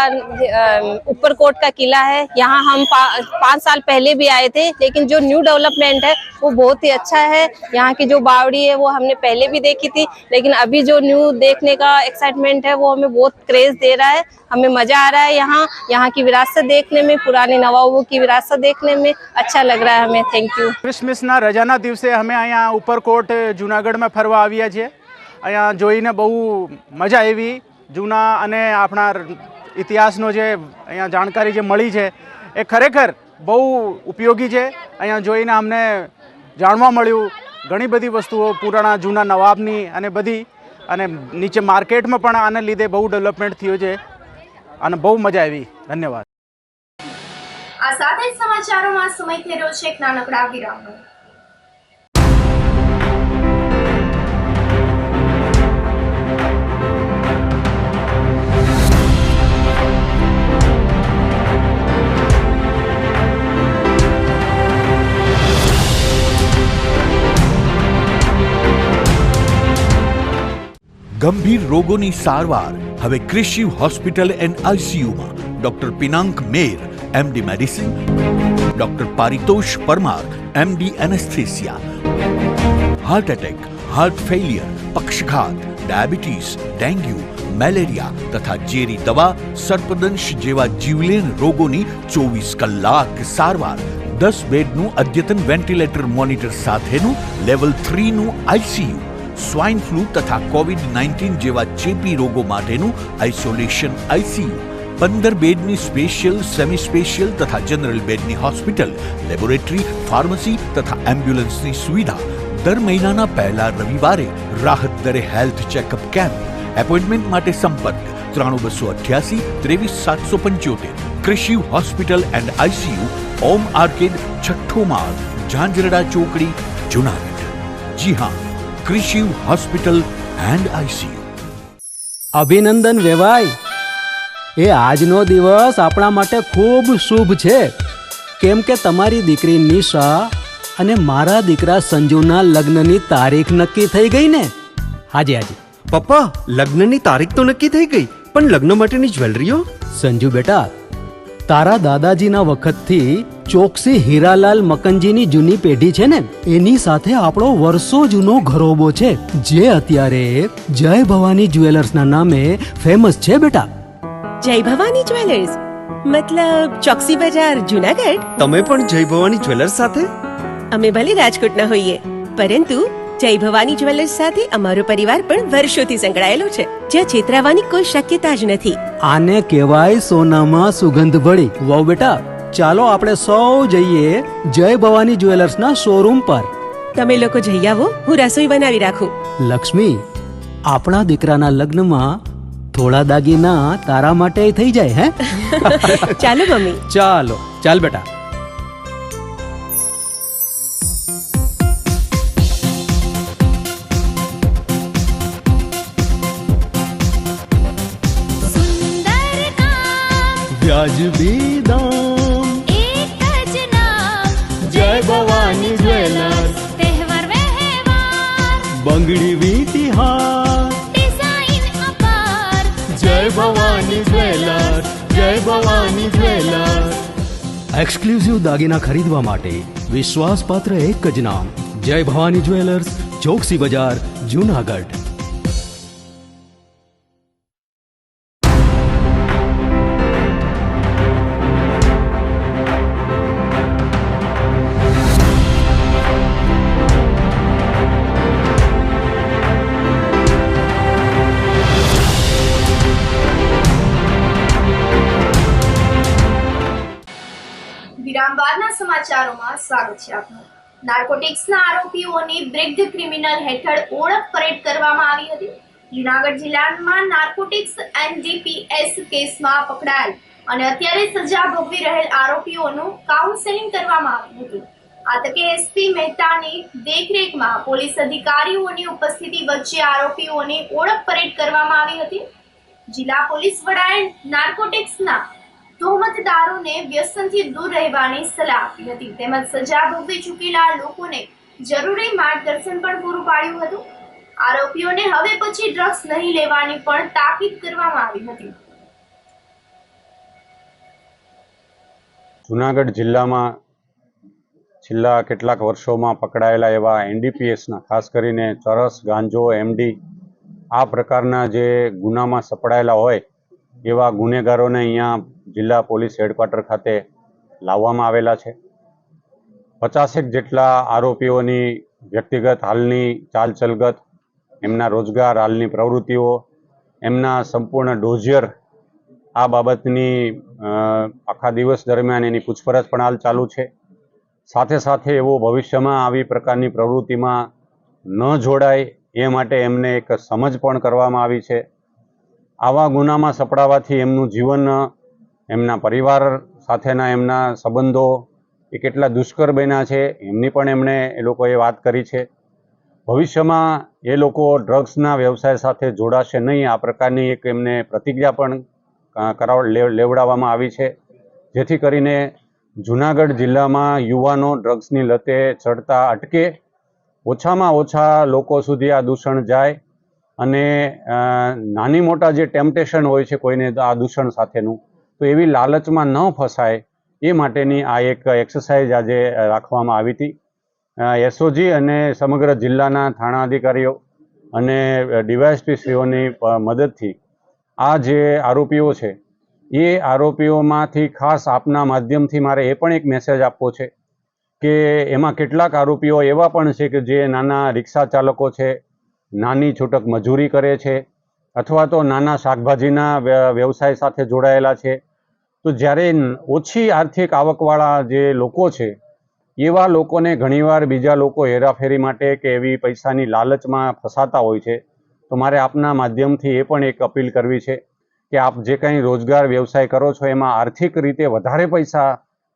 उपरकोट का किला है, यहाँ हम 5 साल पहले भी आए थे, लेकिन जो न्यू डेवलपमेंट है वो बहुत ही अच्छा है. यहाँ की जो बावड़ी है वो हमने पहले भी देखी थी, लेकिन अभी जो न्यू देखने का एक्साइटमेंट है वो हमें बहुत क्रेज दे रहा है. हमें मजा आ रहा है यहाँ की विरासत देखने में, पुरानी नवाबों की विरासत देखने में अच्छा लग रहा है हमें. Thank you. ક્રિસમસના રજાના દિવસે અમે અહીંયા ઉપરકોટ જૂનાગઢમાં ફરવા આવ્યા છીએ. અહીંયા જોઈને બહુ મજા આવી. જૂના અને આપણા ઇતિહાસનો જે અહીંયા જાણકારી જે મળી છે એ ખરેખર બહુ ઉપયોગી છે. અહીંયા જોઈને અમને જાણવા મળ્યું ઘણી બધી વસ્તુઓ પુરાણા જૂના નવાબની અને બધી, અને નીચે માર્કેટમાં પણ આને લીધે બહુ ડેવલપમેન્ટ થયું છે અને બહુ મજા આવી. ધન્યવાદ. આ સાથે જ સમાચારોમાં સમય થઈ રહ્યો છે એક નાનકડા વિરામનો. ગંભીર રોગોની સારવાર હવે ક્રિશિવ હોસ્પિટલ એન્ડ આઈસીયુમાં doctor Pinank Mer MD medicine, doctor Paritosh Parmar MD anaesthesia, heart attack, heart failure, પક્ષઘાત, ડાયાબિટીસ, ડેન્ગ્યુ, મેલેરિયા તથા ઝેરી દવા, સર્પદંશ જેવા જીવલેણ રોગોની 24 કલાક સારવાર, 10 બેડનું અદ્યતન વેન્ટિલેટર મોનિટર સાથેનું લેવલ 3નું આઈસીયુ, સ્વાઇન ફ્લૂ તથા કોવિડ-19 જેવા ચેપી રોગો માટેનું આઇસોલેશન આઈસીયુ, 15 બેડની સ્પેશિયલ, સેમી સ્પેશિયલ તથા જનરલ બેડની હોસ્પિટલ, લેબોરેટરી, ફાર્મસી તથા એમ્બ્યુલન્સની સુવિધા, દર મહિનાના પહેલા રવિવારે રાહત દરે હેલ્થ ચેકઅપ કેમ્પ. એપોઇન્ટમેન્ટ માટે સંપર્ક 9288 23775. Krishiv hospital and ICU, Om arcade, છઠ્ઠો માળ, ઝાંઝરડા ચોકડી, જુનાગઢ. જી હા, ક્રિશિવ હોસ્પિટલ એન્ડ આઈસીયુ. અભિનંદન વેવાય. એ આજનો દિવસ આપણા માટે ખૂબ શુભ છે, કેમ કે તમારી દીકરી નિશા અને મારા દીકરા સંજુના લગ્નની તારીખ નક્કી થઈ ગઈ ને. હાજી હાજી પપ્પા, લગ્નની તારીખ તો નક્કી થઈ ગઈ, પણ લગ્ન માટેની જ્વેલરીઓ? સંજુ બેટા, તારા દાદાજીના વખતથી ચોકસી હીરાલાલ મકનજીની જૂની પેઢી છે ને, એની સાથે આપણો વર્ષો જૂનો ઘરોબો છે, જે અત્યારે જય ભવાની જ્વેલર્સના નામે ફેમસ છે બેટા. જય ભવાની જ્વેલર્સ મતલબ ચોકસી બજાર, જુનાગઢ? તમે પણ જય ભવાની જ્વેલર્સ સાથે? અમે ભલે રાજકોટના હોઈએ, પરંતુ જય ભવાની જ્વેલર્સ સાથે અમારો પરિવાર પણ વર્ષોથી સંકળાયેલો છે, જ્યાં છેતરાવાની કોઈ શક્યતા જ નથી. આને કહેવાય સોનામાં સુગંધ ભળી. વાવ બેટા, ચાલો આપણે સૌ જઈએ જય ભવાની જ્વેલર્સના શોરૂમ પર. તમે લોકો જઈ આવો, હું રસોઈ બનાવી રાખું. લક્ષ્મી, આપણા દીકરાના લગ્નમાં થોડા દાગીના તારા માટે થઈ જાય. હે ચાલો મમ્મી. ચાલો ચાલ બેટા. વ્યાજબી દામ, એક જ નામ, જય ભવાની જ્વેલર્સ. તહેવાર વ્યવહાર, બંગડી વીંટી હાર, ડિઝાઇન અપાર, જય ભવાની જ્વેલર્સ, જય ભવાની જ્વેલર્સ. એક્સક્લુઝિવ દાગીના ખરીદવા માટે વિશ્વાસપાત્ર એક જ નામ, જય ભવાની જ્વેલર્સ, ચોકસી બજાર, જુનાગઢ. વિરામ બાદના સમાચારોમાં સ્વાગત છે આપનું. નાર્કોટિક્સના આરોપીઓની બ્રેક્ડ ક્રિમિનલ હેઠળ ઓળખ પરેડ કરવામાં આવી હતી. જુનાગઢ જિલ્લામાં નાર્કોટિક્સ એનડીપીએસ કેસમાં પકડાયેલ અને અત્યારે સજા ભોગવી રહેલ આરોપીઓનું કાઉન્સેલિંગ કરવામાં આવ્યું હતું. આ તકે એસપી મહેતાની દેખરેખમાં પોલીસ અધિકારીઓની ઉપસ્થિતિ વચ્ચે આરોપીઓની ઓળખ પરેડ કરવામાં આવી હતી. જિલ્લા પોલીસ વડાએ નાર્કોટિક્સના તોહમતદારોને વ્યસનથી દૂર રહેવાની સલાહ આપી હતી, તેમજ સજા ભોગવી ચૂકેલા લોકોને જરૂરી માર્ગદર્શન પણ પૂરું પાડ્યું હતું. આરોપીઓને હવે પછી ડ્રગ્સ નહીં લેવાની પણ તાકીદ કરવામાં આવી હતી. જુનાગઢ જિલ્લામાં છેલ્લા કેટલાક વર્ષોમાં પકડાયેલા એવા એનડીપીએસના, ખાસ કરીને ચરસ, ગાંજો, એમડી આ પ્રકારના જે ગુનામાં સપડાયેલા હોય એવા ગુનેગારોને અહીંયા જિલ્લા પોલીસ હેડક્વાર્ટર ખાતે લાવવામાં આવેલા છે. 50 જેટલા આરોપીઓની વ્યક્તિગત હાલની ચાલ ચલગત, એમના રોજગાર, હાલની પ્રવૃત્તિઓ, એમના સંપૂર્ણ ડોઝિયર આ બાબતની આખા દિવસ દરમિયાન એની પૂછપરછ પણ હાલ ચાલુ છે. સાથે સાથે એવો ભવિષ્યમાં આવી પ્રકારની પ્રવૃત્તિમાં ન જોડાય એ માટે એમને એક સમજ પણ કરવામાં આવી છે. આવા ગુનામાં સપડાવવાથી એમનું જીવન, એમના પરિવાર સાથેના એમના સંબંધો એ કેટલા દુષ્કર બન્યા છે એમની પણ એમણે એ લોકોએ વાત કરી છે. ભવિષ્યમાં એ લોકો ડ્રગ્સના વ્યવસાય સાથે જોડાશે નહીં, આ પ્રકારની એક એમને પ્રતિજ્ઞા પણ લેવડાવવામાં આવી છે, જેથી કરીને જુનાગઢ જિલ્લામાં યુવાનો ડ્રગ્સની લતે ચડતા અટકે, ઓછામાં ઓછા લોકો સુધી આ દૂષણ જાય અને નાની મોટા જે ટેમ્પટેશન હોય છે કોઈને આ દૂષણ સાથેનું, તો એવી લાલચમાં ન ફસાય એ માટેની આ એક એક્સરસાઇઝ આજે રાખવામાં આવી હતી. એસઓજી અને સમગ્ર જિલ્લાના થાણા અધિકારીઓ અને ડીવાયએસપી શ્રીઓની મદદથી આ જે આરોપીઓ છે એ આરોપીઓમાંથી ખાસ આપના માધ્યમથી મારે એ પણ એક મેસેજ આપવો છે કે એમાં કેટલાક આરોપીઓ એવા પણ છે કે જે નાના રિક્ષા ચાલકો છે, નાની છૂટક મજૂરી કરે છે, અથવા તો નાના શાકભાજીના વ્યવસાય સાથે જોડાયેલા છે. તો જ્યારે ઓછી આર્થિક આવકવાળા જે લોકો છે એવા લોકોને ઘણીવાર બીજા લોકો હેરાફેરી માટે કે એવી પૈસાની લાલચમાં ફસાતા હોય છે. તો મારે આપના માધ્યમથી એ પણ એક અપીલ કરવી છે કે આપ જે કંઈ રોજગાર વ્યવસાય કરો છો એમાં આર્થિક રીતે વધારે પૈસા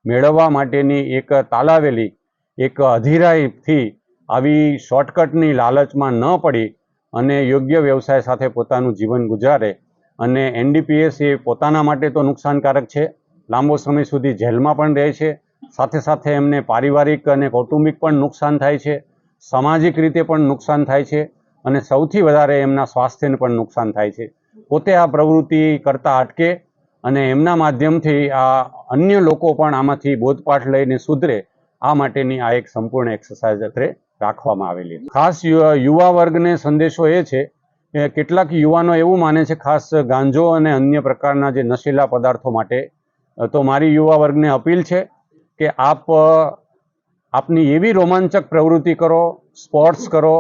મેળવવા માટેની એક તાલાવેલી એક અધીરાઈથી આવી શોર્ટકટની લાલચમાં ન પડી અને યોગ્ય વ્યવસાય સાથે પોતાનું જીવન ગુજારે. અને એનડીપીએસ એ પોતાના માટે તો નુકસાનકારક છે, લાંબો સમય સુધી જેલમાં પણ રહે છે, સાથે સાથે એમને પારિવારિક અને કૌટુંબિક પણ નુકસાન થાય છે, સામાજિક રીતે પણ નુકસાન થાય છે, અને સૌથી વધારે એમના સ્વાસ્થ્યને પણ નુકસાન થાય છે. પોતે આ પ્રવૃત્તિ કરતા અટકે અને એમના માધ્યમથી આ અન્ય લોકો પણ આમાંથી બોધપાઠ લઈને સુધરે, આ માટેની આ એક સંપૂર્ણ એક્સરસાઇઝ અત્રે રાખવામાં આવેલી. ખાસ યુવા વર્ગને સંદેશો એ છે કે કેટલાક યુવાનો એવું માને છે ખાસ ગાંજો અને અન્ય પ્રકારના જે નશીલા પદાર્થો માટે. તો મારી યુવા વર્ગને અપીલ છે કે આપની એવી રોમાંચક પ્રવૃત્તિ કરો, સ્પોર્ટ્સ કરો,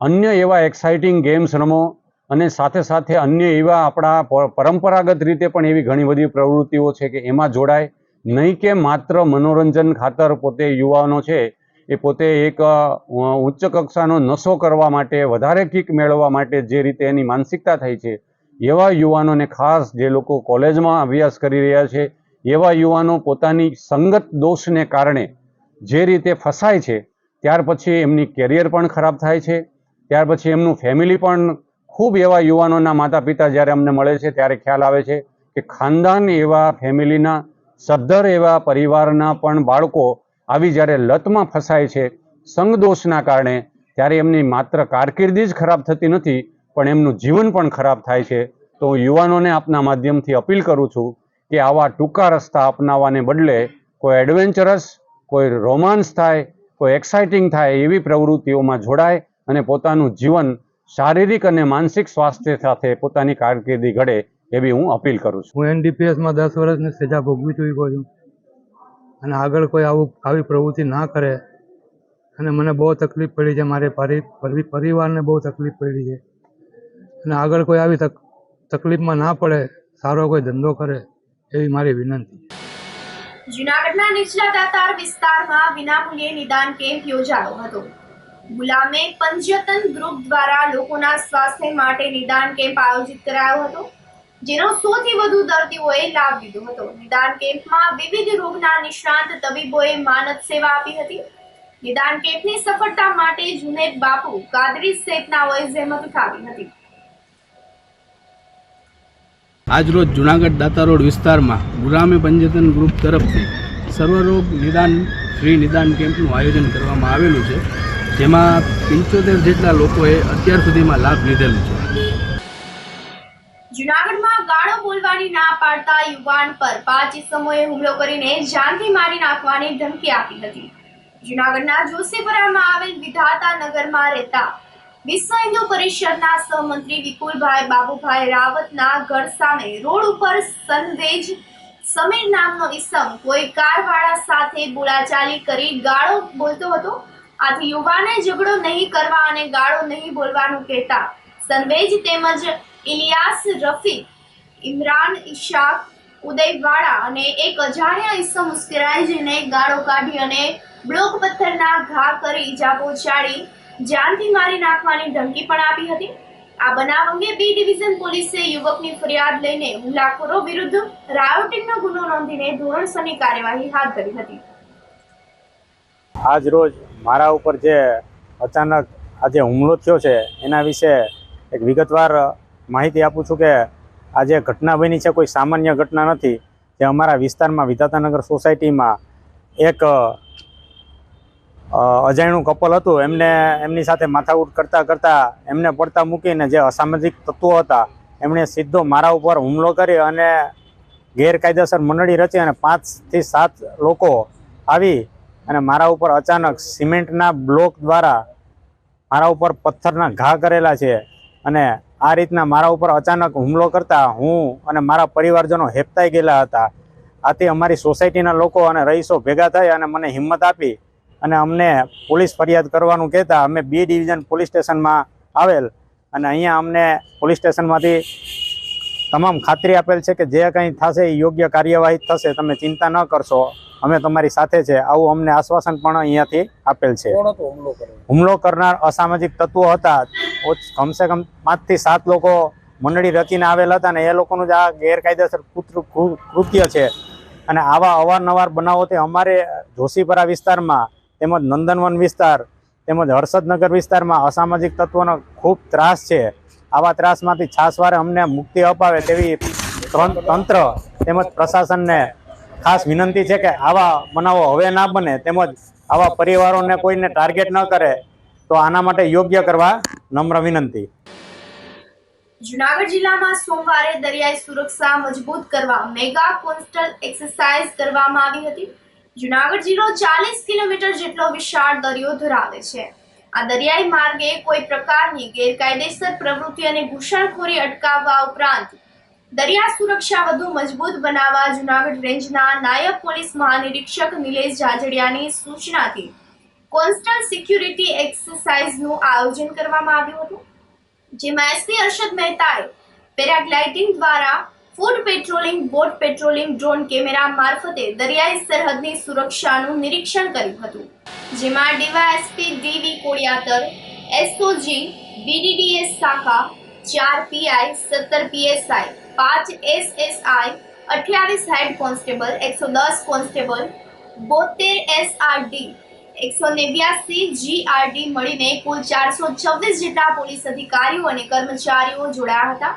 અન્ય એવા એક્સાઇટિંગ ગેમ્સ રમો, અને સાથે સાથે અન્ય એવા આપણા પરંપરાગત રીતે પણ એવી ઘણી બધી પ્રવૃત્તિઓ છે કે એમાં જોડાય. નહીં કે માત્ર મનોરંજન ખાતર પોતે યુવાનો છે એ પોતે એક ઉચ્ચ કક્ષાનો નશો કરવા માટે, વધારે કિક મેળવવા માટે જે રીતે એની માનસિકતા થઈ છે, એવા યુવાનોને ખાસ જે લોકો કોલેજમાં અભ્યાસ કરી રહ્યા છે એવા યુવાનો પોતાની સંગત દોષને કારણે જે રીતે ફસાય છે, ત્યાર પછી એમની કેરિયર પણ ખરાબ થાય છે, ત્યાર પછી એમનું ફેમિલી પણ ખૂબ એવા યુવાનોના માતા પિતા જ્યારે અમને મળે છે ત્યારે ખ્યાલ આવે છે કે ખાનદાન એવા ફેમિલીના સદ્ધર એવા પરિવારના પણ બાળકો આવી જ્યારે લતમાં ફસાય છે સંગદોષના કારણે, ત્યારે એમની માત્ર કારકિર્દી જ ખરાબ થતી નથી પણ એમનું જીવન પણ ખરાબ થાય છે. તો હું યુવાનોને આપના માધ્યમથી અપીલ કરું છું કે આવા ટૂંકા રસ્તા અપનાવવાને બદલે કોઈ એડવેન્ચરસ, કોઈ રોમાન્સ થાય, કોઈ એક્સાઇટિંગ થાય એવી પ્રવૃત્તિઓમાં જોડાય અને પોતાનું જીવન શારીરિક અને માનસિક સ્વાસ્થ્ય સાથે પોતાની કારકિર્દી ઘડે એવી હું અપીલ કરું છું. હું એનડીપીએસમાં 10 વર્ષની સજા ભોગવી ચૂક્યો છું અને આગળ કોઈ આવી પ્રવૃત્તિ ના કરે. અને મને બહુ તકલીફ પડી છે, મારે પરિવારને બહુ તકલીફ પડી છે, અને આગળ કોઈ આવી તકલીફમાં ના પડે, સારો કોઈ ધંધો કરે એવી મારી વિનંતી. જૂનાગઢના નીચલા દાતાર વિસ્તારમાં વિનામૂલ્યે નિદાન કેમ્પ યોજાયો હતો. ગુલામે પંચયતન ગ્રુપ દ્વારા લોકોના સ્વાસ્થ્ય માટે નિદાન કેમ્પ આયોજિત કરાયો હતો, જેનો 100 થી વધુ દર્દીઓએ લાભ લીધો હતો. નિદાન કેમ્પમાં વિવિધ રોગના નિષ્ણાંત તબીબોએ માનદ સેવા આપી હતી. નિદાન કેમ્પની સફળતા માટે જુનેદ બાપુ, કાદરી સહિતનાઓએ જહેમત ઉઠાવી હતી. આજરોજ જુનાગઢ દાતા રોડ વિસ્તારમાં ગુલામે પંચયતન ગ્રુપ તરફથી સર્વરોગ નિદાન ફ્રી નિદાન કેમ્પનું આયોજન કરવામાં આવેલું છે, જેમાં 75 જેટલા લોકોએ અત્યાર સુધીમાં લાભ લીધેલો છે. જૂનાગઢમાં ગાળો બોલવાની ના પાડતા યુવાન પર 5 ઇસમોએ હુમલો કરીને જાનથી મારી નાખવાની ધમકી આપી હતી. જૂનાગઢના જોશીપુરામાં આવેલ વિધાતા નગરમાં રહેતા વિશ્વ હિન્દુ પરિષદના સહમંત્રી વિપુલભાઈ બાબુભાઈ રાવતના ઘર સામે રોડ ઉપર સનવેજ સમીર નામનો ઇસમ કોઈ કારવાળા સાથે બોલાચાલી કરી ગાળો બોલતો હતો. આથી યુવાને ઝઘડો નહીં કરવા અને ગાળો નહીં બોલવાનું કહેતા સનવેજ તેમજ ઇલિયાસ, રફીક, ઇમરાન, ઇશાક, ઉદયવાળા અને એક અજાણ્યા ઇસમ ઉશ્કેરાઈ જઈને ગાળો કાઢી અને બ્લોક પથ્થરના ઘા કરી ઇજા પહોંચાડી જાનથી મારી નાખવાની ધમકી પણ આપી હતી. આ બનાવ અંગે બી ડિવિઝન પોલીસે યુવકની ફરિયાદ લઈને હુમલાખોરો વિરુદ્ધ રાયોટિંગનો ગુનો નોંધીને ધોરણસરની કાર્યવાહી હાથ ધરી હતી. આજ રોજ મારા ઉપર જે અચાનક આજે હુમલો થયો છે એના વિશે એક વિગતવાર માહિતી આપું છું કે આ જે ઘટના બની છે કોઈ સામાન્ય ઘટના નથી. જે અમારા વિસ્તારમાં વિધાતાનગર સોસાયટીમાં એક અજાણ્યું કપલ હતું એમની સાથે માથાકૂટ કરતાં એમને પડતા મૂકીને જે અસામાજિક તત્વો હતા એમણે સીધો મારા ઉપર હુમલો કરી અને ગેરકાયદેસર મંડળી રચી અને 5 થી 7 લોકો આવી અને મારા ઉપર અચાનક સિમેન્ટના બ્લોક દ્વારા મારા ઉપર પથ્થરના ઘા કરેલા છે અને આ રીતના મારા ઉપર અચાનક હુમલો કરતા હું અને મારા પરિવારજનો હેપતાઈ ગયેલા હતા. આથી અમારી સોસાયટીના લોકો અને રહીશો ભેગા થઈ અને મને હિંમત આપી અને અમને પોલીસ ફરિયાદ કરવાનું કહેતા અમે B ડિવિઝન પોલીસ સ્ટેશનમાં આવેલ અને અહીંયા અમને પોલીસ સ્ટેશનમાંથી તમામ ખાતરી આપેલ છે કે જે કંઈ થશે એ યોગ્ય કાર્યવાહી થશે, તમે ચિંતા ન કરશો, અમે તમારી સાથે છે, આવું અમને આશ્વાસન પણ અહીંયાથી આપેલ છે. હુમલો કરનાર અસામાજિક તત્વો હતા, કમસે કમ 5 થી 7 લોકો મંડળી રચીને આવેલા હતા અને એ લોકોનું જ આ ગેરકાયદેસર કૃત્ય છે. અને આવા અવારનવાર બનાવોથી અમારે જોશીપરા વિસ્તારમાં તેમજ નંદનવન વિસ્તાર તેમજ હર્ષદનગર વિસ્તારમાં અસામાજિક તત્વોનો ખૂબ ત્રાસ છે. આવા ત્રાસમાંથી છાસવારે અમને મુક્તિ અપાવે તેવી તંત્ર તેમજ પ્રશાસનને ખાસ વિનંતી છે કે આવા બનાવો હવે ના બને તેમજ આવા પરિવારોને કોઈને ટાર્ગેટ ન કરે તો આના માટે યોગ્ય કરવા નમ્ર વિનંતી. જુનાગઢ જિલ્લામાં સોમવારે દરિયાઈ સુરક્ષા મજબૂત કરવા મેગા કોસ્ટલ એક્સરસાઇઝ કરવામાં આવી હતી. જુનાગઢ જિલ્લો 40 કિલોમીટર જેટલો વિશાળ દરિયો ધરાવે છે. આ દરિયાઈ માર્ગે કોઈ પ્રકારની ગેરકાયદેસર પ્રવૃત્તિ અને ઘૂસણખોરી અટકાવવા ઉપરાંત દરિયા સુરક્ષા વધુ મજબૂત બનાવવા જુનાગઢ રેન્જના નાયબ પોલીસ મહાનિરીક્ષક નિલેશ જાજડિયાની સૂચનાથી કોસ્ટલ સિક્યુરિટી એક્સરસાઇઝનું આયોજન કરવામાં આવ્યું હતું, જેમાં SP અરશદ મહેતાએ પેરાગ્લાઇડિંગ દ્વારા food patrolling, boat patrolling, drone camera મારફતે દરિયાઈ સરહદની સુરક્ષાનું નિરીક્ષણ કર્યું હતું, જેમાં DYSP DV Kodiyatar, SOG, BDDS શાખા, 4 PI, 17 PSI, 5 SSI, 28 head constable, 110 constable, 72 SRD, 189 GRD મળીને કુલ 426 જેટલા પોલીસ અધિકારીઓ અને કર્મચારીઓ જોડાયા હતા.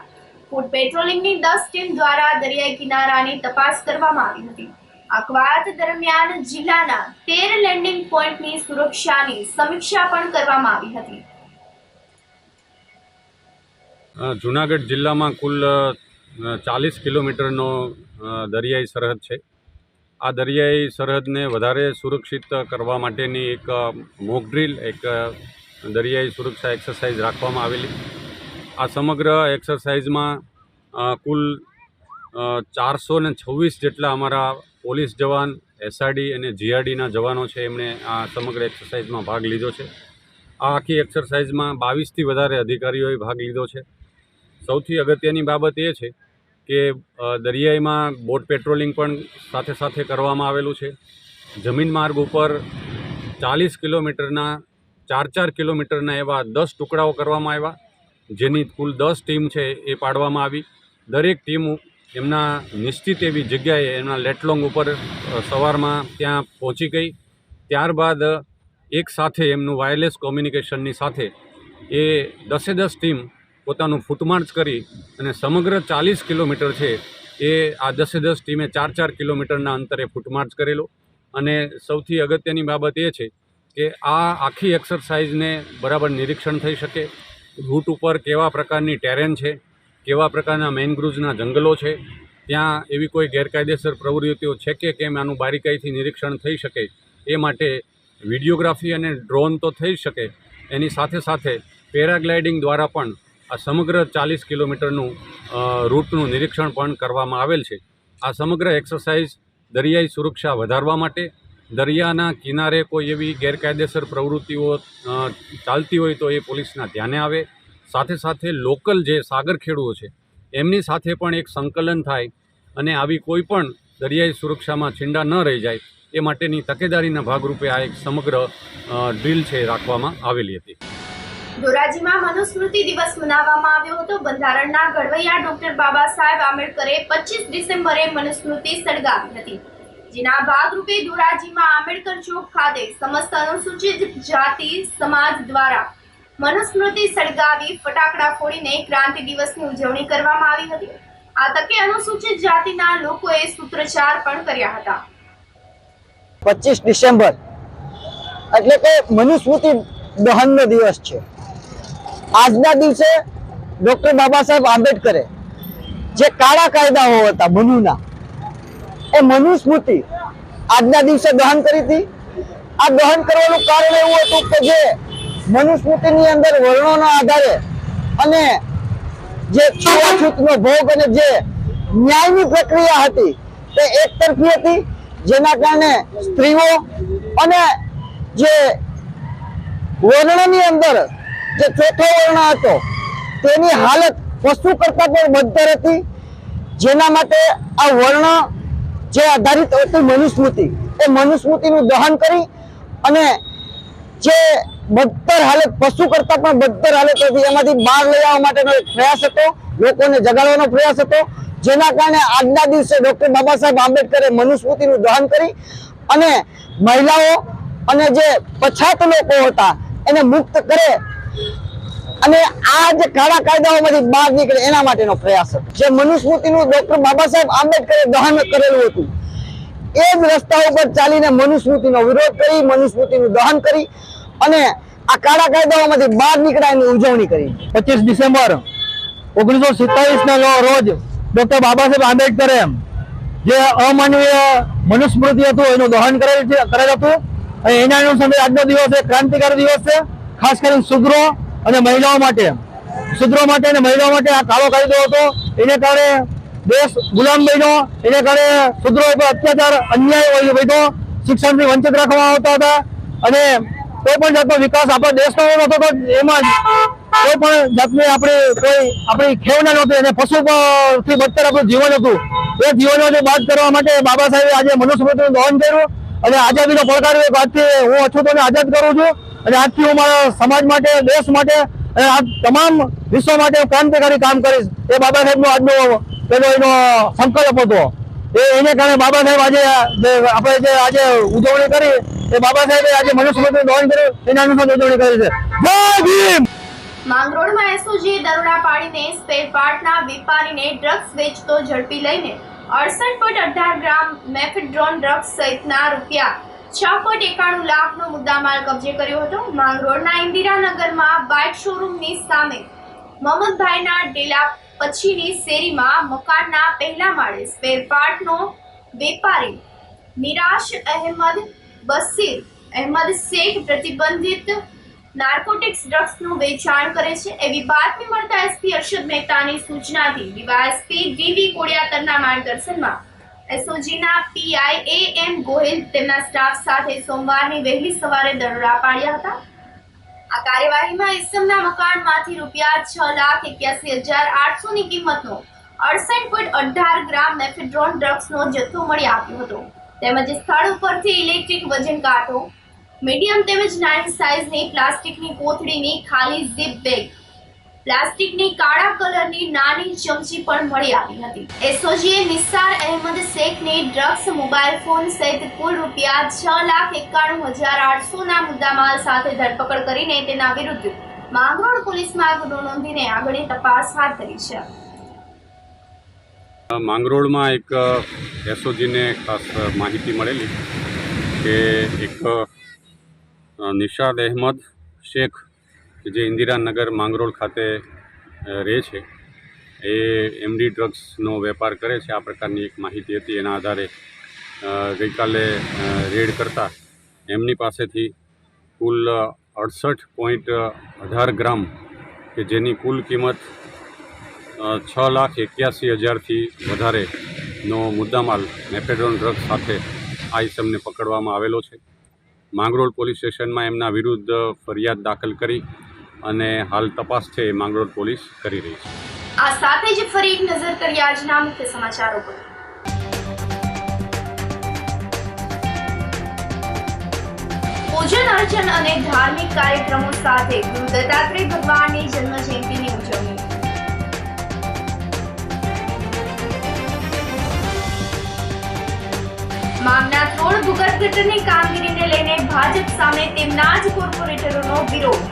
ફૂડ પેટ્રોલિંગની 10 ટીમ દ્વારા દરિયાઈ કિનારાની તપાસ કરવામાં આવી હતી. આ કવાયત દરમિયાન જિલ્લાના 13 લેન્ડિંગ પોઈન્ટની સુરક્ષાની સમીક્ષા પણ કરવામાં આવી હતી. જુનાગઢ જિલ્લામાં કુલ 40 કિલોમીટરનો દરિયાઈ સરહદ છે. આ દરિયાઈ સરહદને વધારે સુરક્ષિત કરવા માટેની એક મોક ડ્રીલ, એક દરિયાઈ સુરક્ષા એક્સરસાઇઝ રાખવામાં આવેલી. આ સમગ્ર એક્સરસાઇઝમાં કુલ 426 જેટલા અમારા પોલીસ જવાન, SRD અને GRDના જવાનો છે, એમણે આ સમગ્ર એક્સરસાઇઝમાં ભાગ લીધો છે. આ આખી એક્સરસાઇઝમાં 22થી વધારે અધિકારીઓએ ભાગ લીધો છે. સૌથી અગત્યની બાબત એ છે કે દરિયાઈમાં બોટ પેટ્રોલિંગ પણ સાથે સાથે કરવામાં આવેલું છે. જમીન માર્ગ ઉપર 40 કિલોમીટરના 4 કિલોમીટરના એવા 10 ટુકડાઓ કરવામાં આવ્યા, જેની કુલ 10 ટીમ છે એ પાડવામાં આવી. દરેક ટીમ એમના નિશ્ચિત એવી જગ્યાએ એમના લેટલોંગ ઉપર સવારમાં ત્યાં પહોંચી ગઈ. ત્યારબાદ એક સાથે એમનું વાયરલેસ કોમ્યુનિકેશનની સાથે એ 10 ટીમ પોતાનું ફૂટમાર્ચ કરી અને સમગ્ર 40 કિલોમીટર છે એ આ 10 ટીમે 4 કિલોમીટરના અંતરે ફૂટમાર્ચ કરેલો. અને સૌથી અગત્યની બાબત એ છે કે આ આખી એક્સરસાઇઝને બરાબર નિરીક્ષણ થઈ શકે. રૂટ ઉપર કેવા પ્રકારની ટેરેન છે, કેવા પ્રકારના મેનગ્રુવ્સના જંગલો છે, ત્યાં એવી કોઈ ગેરકાયદેસર પ્રવૃત્તિઓ છે કે કેમ, આનું બારીકાઈથી નિરીક્ષણ થઈ શકે એ માટે વિડીયોગ્રાફી અને ડ્રોન તો થઈ શકે, એની સાથે સાથે પેરાગ્લાઇડિંગ દ્વારા પણ આ સમગ્ર 40 કિલોમીટરનું રૂટનું નિરીક્ષણ પણ કરવામાં આવેલ છે. આ સમગ્ર એક્સરસાઇઝ દરિયાઈ સુરક્ષા વધારવા માટે, દરિયાના કિનારે કોઈ એવી ગેરકાયદેસર પ્રવૃત્તિઓ ચાલતી હોય તો એ પોલીસના ધ્યાને આવે. સાથે સાથે લોકલ જે સાગરખેડુઓ છે એમની સાથે પણ એક સંકલન થાય અને આવી કોઈ પણ દરિયાઈ સુરક્ષામાં છીંડા ન રહી જાય એ માટેની તકેદારીના ભાગરૂપે આ એક સમગ્ર ડ્રીલ છે રાખવામાં આવેલી હતી. ધોરાજીમાં મનુસ્મૃતિ દિવસ મનાવવામાં આવ્યો હતો. બંધારણના ઘડવૈયા ડોક્ટર બાબા સાહેબ આંબેડકરે 25 ડિસેમ્બરે મનુસ્મૃતિ સળગાવી હતી, જેના ભાગરૂપે ધોરાજીમાં આંબેડકર ચોક ખાતે સમસ્ત અનુસૂચિત જાતિ સમાજ દ્વારા મનુસ્મૃતિ સળગાવી ફટાકડા ફોડીને ક્રાંતિ દિવસની ઉજવણી કરવામાં આવી હતી. આ તકે અનુસૂચિત જાતિના લોકોએ સૂત્રોચ્ચાર પણ કર્યા હતા. 25 ડિસેમ્બર એટલે કે મનુસ્મૃતિ દહનનો દિવસ છે. આજના દિવસે ડોક્ટર બાબા સાહેબ આંબેડકરે જે કાળા કાયદાઓ હતા મનુના, એ મનુસ્મૃતિ આજના દિવસે દહન કરી હતી. આ દહન કરવાનું કારણ એવું હતું કે જે મનુસ્મૃતિની અંદર વર્ણોના આધારે અને જે છૂતાછૂતનો ભોગ અને જે ન્યાયની પ્રક્રિયા હતી તે એકતરફી હતી, જેના કારણે સ્ત્રીઓ અને જે વર્ણની અંદર જે ચોથો વર્ણ હતો તેની હાલત પશુ કરતા પણ બદતર હતી. જેના માટે આ વર્ણ જે આધારિત હતું મનુસ્મૃતિ, એ મનુસ્મૃતિનું દહન કરી અને જે બદતર હાલત પશુ કરતા પણ બદતર હાલત હતી એમાંથી બહાર લઈ આવવા માટેનો એક પ્રયાસ હતો, લોકોને જગાડવાનો પ્રયાસ હતો. જેના કારણે આજના દિવસે ડોક્ટર બાબા સાહેબ આંબેડકરે મનુસ્મૃતિનું દહન કરી અને મહિલાઓ અને જે પછાત લોકો હતા એને મુક્ત કરે અને આ જે કાળા કાયદાઓમાંથી બહાર નીકળે એના માટેનો પ્રયાસ હતો. જે મનુસ્મૃતિનું ડોક્ટર બાબા સાહેબ આંબેડકરે દહન કરેલું હતું એ જ રસ્તા ઉપર ચાલીને મનુસ્મૃતિનો વિરોધ કરી, મનુસ્મૃતિનું દહન કરી અને આ કાળા કાયદાઓમાંથી બહાર નીકળ્યા એની ઉજવણી કરી. 25 ડિસેમ્બર 1927 રોજ ડોક્ટર બાબા સાહેબ આંબેડકરે જે અમાનવીય મનુસ્મૃતિ હતું એનું દહન કરેલ હતું અને એના અનુસંધાને આજનો દિવસ એક ક્રાંતિકારી દિવસ છે. ખાસ કરીને શૂદ્રો અને મહિલાઓ માટે, અને મહિલાઓ માટે આ કાળો કાયદો હતો. એને કારણે દેશ ગુલામ બન્યો, એને કારણે શૂદ્રો ઉપર અત્યાચાર, અન્યાય વધ્યો, શિક્ષણથી વંચિત રાખવામાં આવતા હતા અને કોઈ પણ જાતનો વિકાસ આપણા દેશનો નહોતો. એમાં કોઈ પણ જાતની આપણી ખેવના નહોતી અને પશુથી બદતર આપણું જીવન હતું. એ જીવનોને બાદ કરવા માટે બાબા સાહેબે આજે મનુસ્મૃતિનું દહન કર્યું અને આઝાદીનો પડકાર આજથી હું અછૂતોને આઝાદ કરું છું અને આજથી હું મારા સમાજ માટે, દેશ માટે અને આ તમામ વિશ્વ માટે ક્રાંતિકારી કામ કરીશ. એ બાબા સાહેબનો આજનો પેલો એનો સંકલ્પ હતો. એને કારણે બાબા સાહેબ આજે આપણે જે આજે ઉજવણી કરી એ બાબા સાહેબે આજે મનુસ્મૃતિનું દહન કર્યું એના અનુસાર ઉજવણી કરી છે. જય ભીમ. માંગરોળમાં એસઓજીએ દરોડા પાડીને સ્પેર પાર્ટના વેપારીને ડ્રગ્સ વેચતો ઝડપી લઈને 68.18 ગ્રામ મેફેડ્રોન ડ્રગ્સ સહિતના ₹6.91 લાખનો મુદ્દામાલ કબજે કર્યો હતો. માંગરોળના ઇન્દિરાનગરમાં બાઇક શોરૂમની સામે મોહમ્મદભાઈના ડેલા પછીની શેરીમાં મકાનના પહેલા માળે સ્પેર પાર્ટનો વેપારી નિરાશ અહેમદ બસીર અહેમદ શેખ પ્રતિબંધિત નાર્કોટિક્સ ડ્રગ્સનું વેચાણ કરે છે એવી બાતમી મળતા એસપી અરશદ મહેતાની સૂચનાથી ડીવાયએસપી ડીવી કોડિયાતરના માર્ગદર્શનમાં એસઓજીના પીઆઈ એમ ગોહિલ તેમના સ્ટાફ સાથે સોમવારની વહેલી સવારે દરોડા પાડ્યા હતા. આ કાર્યવાહીમાં ઇસમના મકાનમાંથી ₹6,81,800ની કિંમતનો 68.18 ગ્રામ મેફેડ્રોન ડ્રગ્સનો જથ્થો મળી આવ્યો હતો. તેમજ સ્થળ ઉપરથી ઇલેક્ટ્રિક વજન કાંટો, મીડિયમ તેમજ નાની સાઇઝની પ્લાસ્ટિકની કોથળીની ખાલી ઝીપ બેગ, પ્લાસ્ટિકની કાળા કલરની નાની ચમચી પણ મળી આવી હતી. એસઓજીએ નિસાર અહેમદ શેખની ડ્રગ્સ, મોબાઈલ ફોન સહિત કુલ ₹6,91,800ના મુદ્દામાલ સાથે ધરપકડ કરીને તેના વિરુદ્ધ માંગરોળ પોલીસમાં ગુનો નોંધીને આગળની તપાસ હાથ ધરી છે. માંગરોળમાં એક એસઓજીને ખાસ માહિતી મળેલી કે એક નિશાદ અહેમદ શેખ કે જે ઇન્દિરાનગર માંગરોળ ખાતે રહે છે, એ એમડી ડ્રગ્સનો વેપાર કરે છે. આ પ્રકારની એક માહિતી હતી. એના આધારે ગઈકાલે રેડ કરતાં એમની પાસેથી કુલ 68.18 ગ્રામ કે જેની કુલ કિંમત 6,81,000થી વધારેનો મુદ્દામાલ મેફેડ્રોન ડ્રગ્સ સાથે આ ઇસમને પકડવામાં આવેલો છે. માંગરોળ પોલીસ સ્ટેશનમાં એમના વિરુદ્ધ ફરિયાદ દાખલ કરી અને હાલ તપાસ છે એ માંગરોળ પોલીસ કરી રહી છે. આ સાથે જ ફરી એક નજર કરીએ આજના મુખ્ય સમાચારો પર. પૂજન અર્ચન અને ધાર્મિક કાર્યક્રમો સાથે ગુરુ દત્તાત્રેય ભગવાનની જન્મ જયંતિની ઉજવણી. મામનાથ રોડ ભૂગર્ભ ગટરની કામગીરીને લઈને ભાજપ સામે તેમના જ કોર્પોરેટરોનો વિરોધ.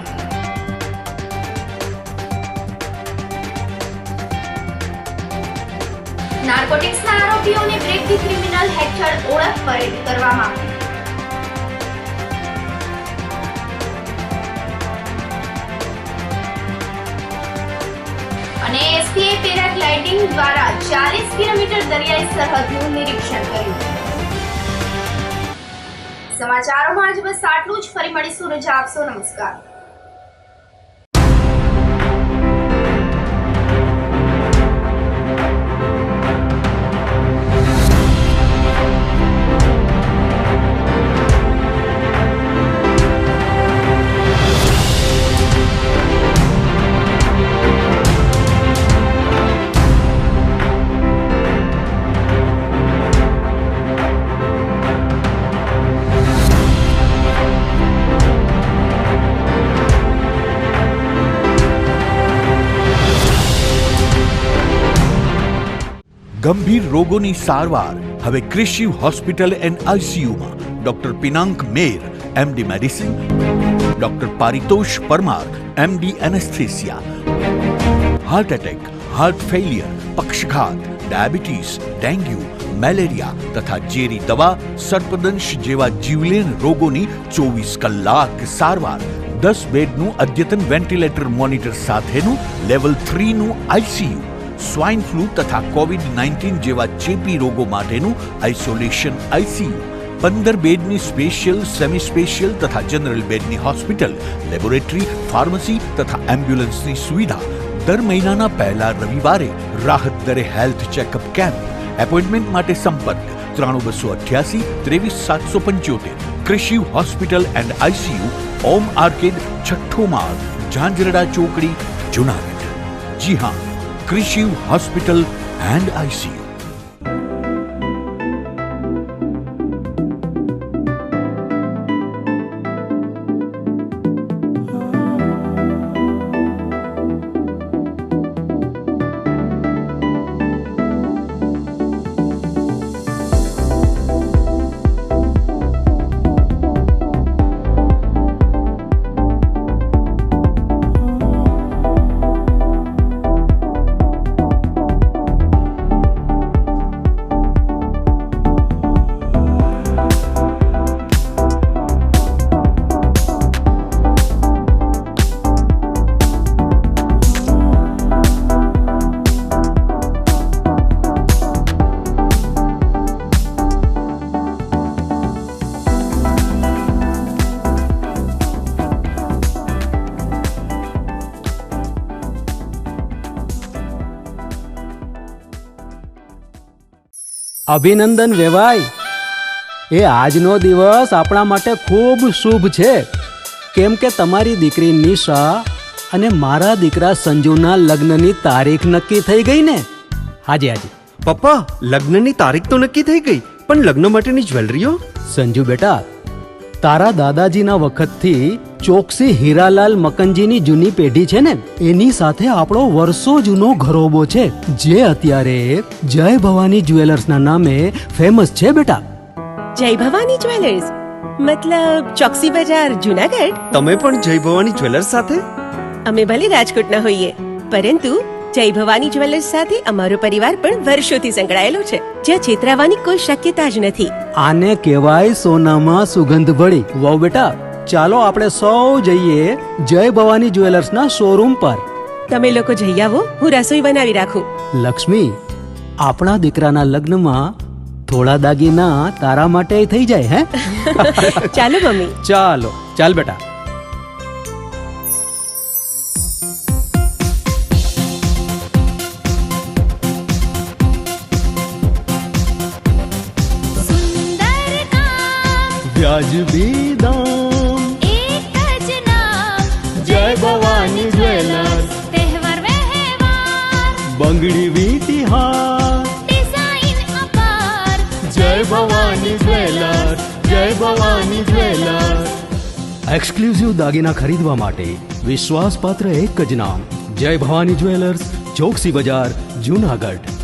નાર્કોટિક્સના આરોપીઓને બ્રેક ધી ક્રિમિનલ હેઠળ ઓળખ પરેડ કરવામાં આવી. પેરાગ્લાઇડિંગ દ્વારા 40 કિલોમીટર દરિયાઈ સરહદનું નિરીક્ષણ કર્યું. સમાચારોમાં આજ બસ આટલું જ. ફરી મળીશું. રજા આપશો. નમસ્કાર. ગંભીર રોગોની સારવાર હવે કૃષિ હોસ્પિટલ એન્ડ આઈસીયુમાં doctor Pinank Mer MD medicine, doctor Paritosh Parmar MD anaesthesia, heart attack, heart failure, પક્ષઘાત, ડાયાબિટીસ, ડેન્ગ્યુ, મેલેરિયા તથા ઝેરી દવા, સર્પદંશ જેવા જીવલેણ રોગોની 24 કલાક સારવાર, 10 બેડનું અદ્યતન વેન્ટિલેટર મોનિટર સાથેનું લેવલ 3નું આઈસીયુ, સ્વાઇન ફ્લૂ તથા કોવિડ-19 જેવા ચેપી રોગો માટેનું આઇસોલેશન આઈસીયુ, 15 બેડની સ્પેશિયલ, સેમી સ્પેશિયલ તથા જનરલ બેડની હોસ્પિટલ, લેબોરેટરી, ફાર્મસી તથા એમ્બ્યુલન્સની સુવિધા, દર મહિનાના પહેલા રવિવારે રાહત દરે હેલ્થ ચેકઅપ કેમ્પ. એપોઇન્ટમેન્ટ માટે સંપર્ક 9288 23775. કૃષિ hospital and ICU, Om arcade, છઠ્ઠો માળ, ઝાંઝરડા ચોકડી, જુનાગઢ. જી હા, કૃષિ હોસ્પિટલ એન્ડ આઈસીયુ. અભિનંદન વેવાઈ, એ આજનો દિવસ આપણા માટે ખૂબ શુભ છે, કેમ કે તમારી દીકરી નિશા અને મારા દીકરા સંજુના લગ્નની તારીખ નક્કી થઈ ગઈ ને. હાજી હાજી પપ્પા, લગ્નની તારીખ તો નક્કી થઈ ગઈ, પણ લગ્ન માટેની જ્વેલરીઓ? સંજુ બેટા, તારા દાદાજીના વખતથી ચોકસી હીરાલાલ મકનજીની જૂની પેઢી છે ને, એની સાથે આપણો વર્ષો જૂનો ઘરોબો છે, જે અત્યારે જય ભવાની જ્વેલર્સના નામે ફેમસ છે બેટા. જય ભવાની જ્વેલર્સ મતલબ ચોકસી બજાર, જુનાગઢ? તમે પણ જય ભવાની જ્વેલર્સ સાથે? અમે ભલે રાજકોટના હોઈએ, પરંતુ જય ભવાની જ્વેલર્સ સાથે અમારો પરિવાર પણ વર્ષોથી સંકળાયેલો છે, જ્યાં છેતરાવાની કોઈ શક્યતા જ નથી. આને કહેવાય સોનામાં સુગંધ ભળી. વહુ બેટા, ચાલો આપણે સૌ જઈએ જય ભવાની જ્વેલર્સના શોરૂમ પર. તમે લોકો જઈ આવો, હું રસોઈ બનાવી રાખું. લક્ષ્મી, આપણા દીકરાના લગ્નમાં થોડા દાગીના તારા માટે થઈ જાય. હે ચાલો મમ્મી. ચાલો ચાલ બેટા. વ્યાજબી દામ, એક જ નામ, જય ભવાની જ્વેલર્સ. તહેવાર વ્યવહાર, બંગડી વીટી હાર, ડિઝાઇન અપાર, જય ભવાની જ્વેલર્સ, જય ભવાની જ્વેલર્સ. એક્સક્લુઝિવ દાગીના ખરીદવા માટે વિશ્વાસપાત્ર એક જ નામ, જય ભવાની જ્વેલર્સ, ચોકસી બજાર, જુનાગઢ.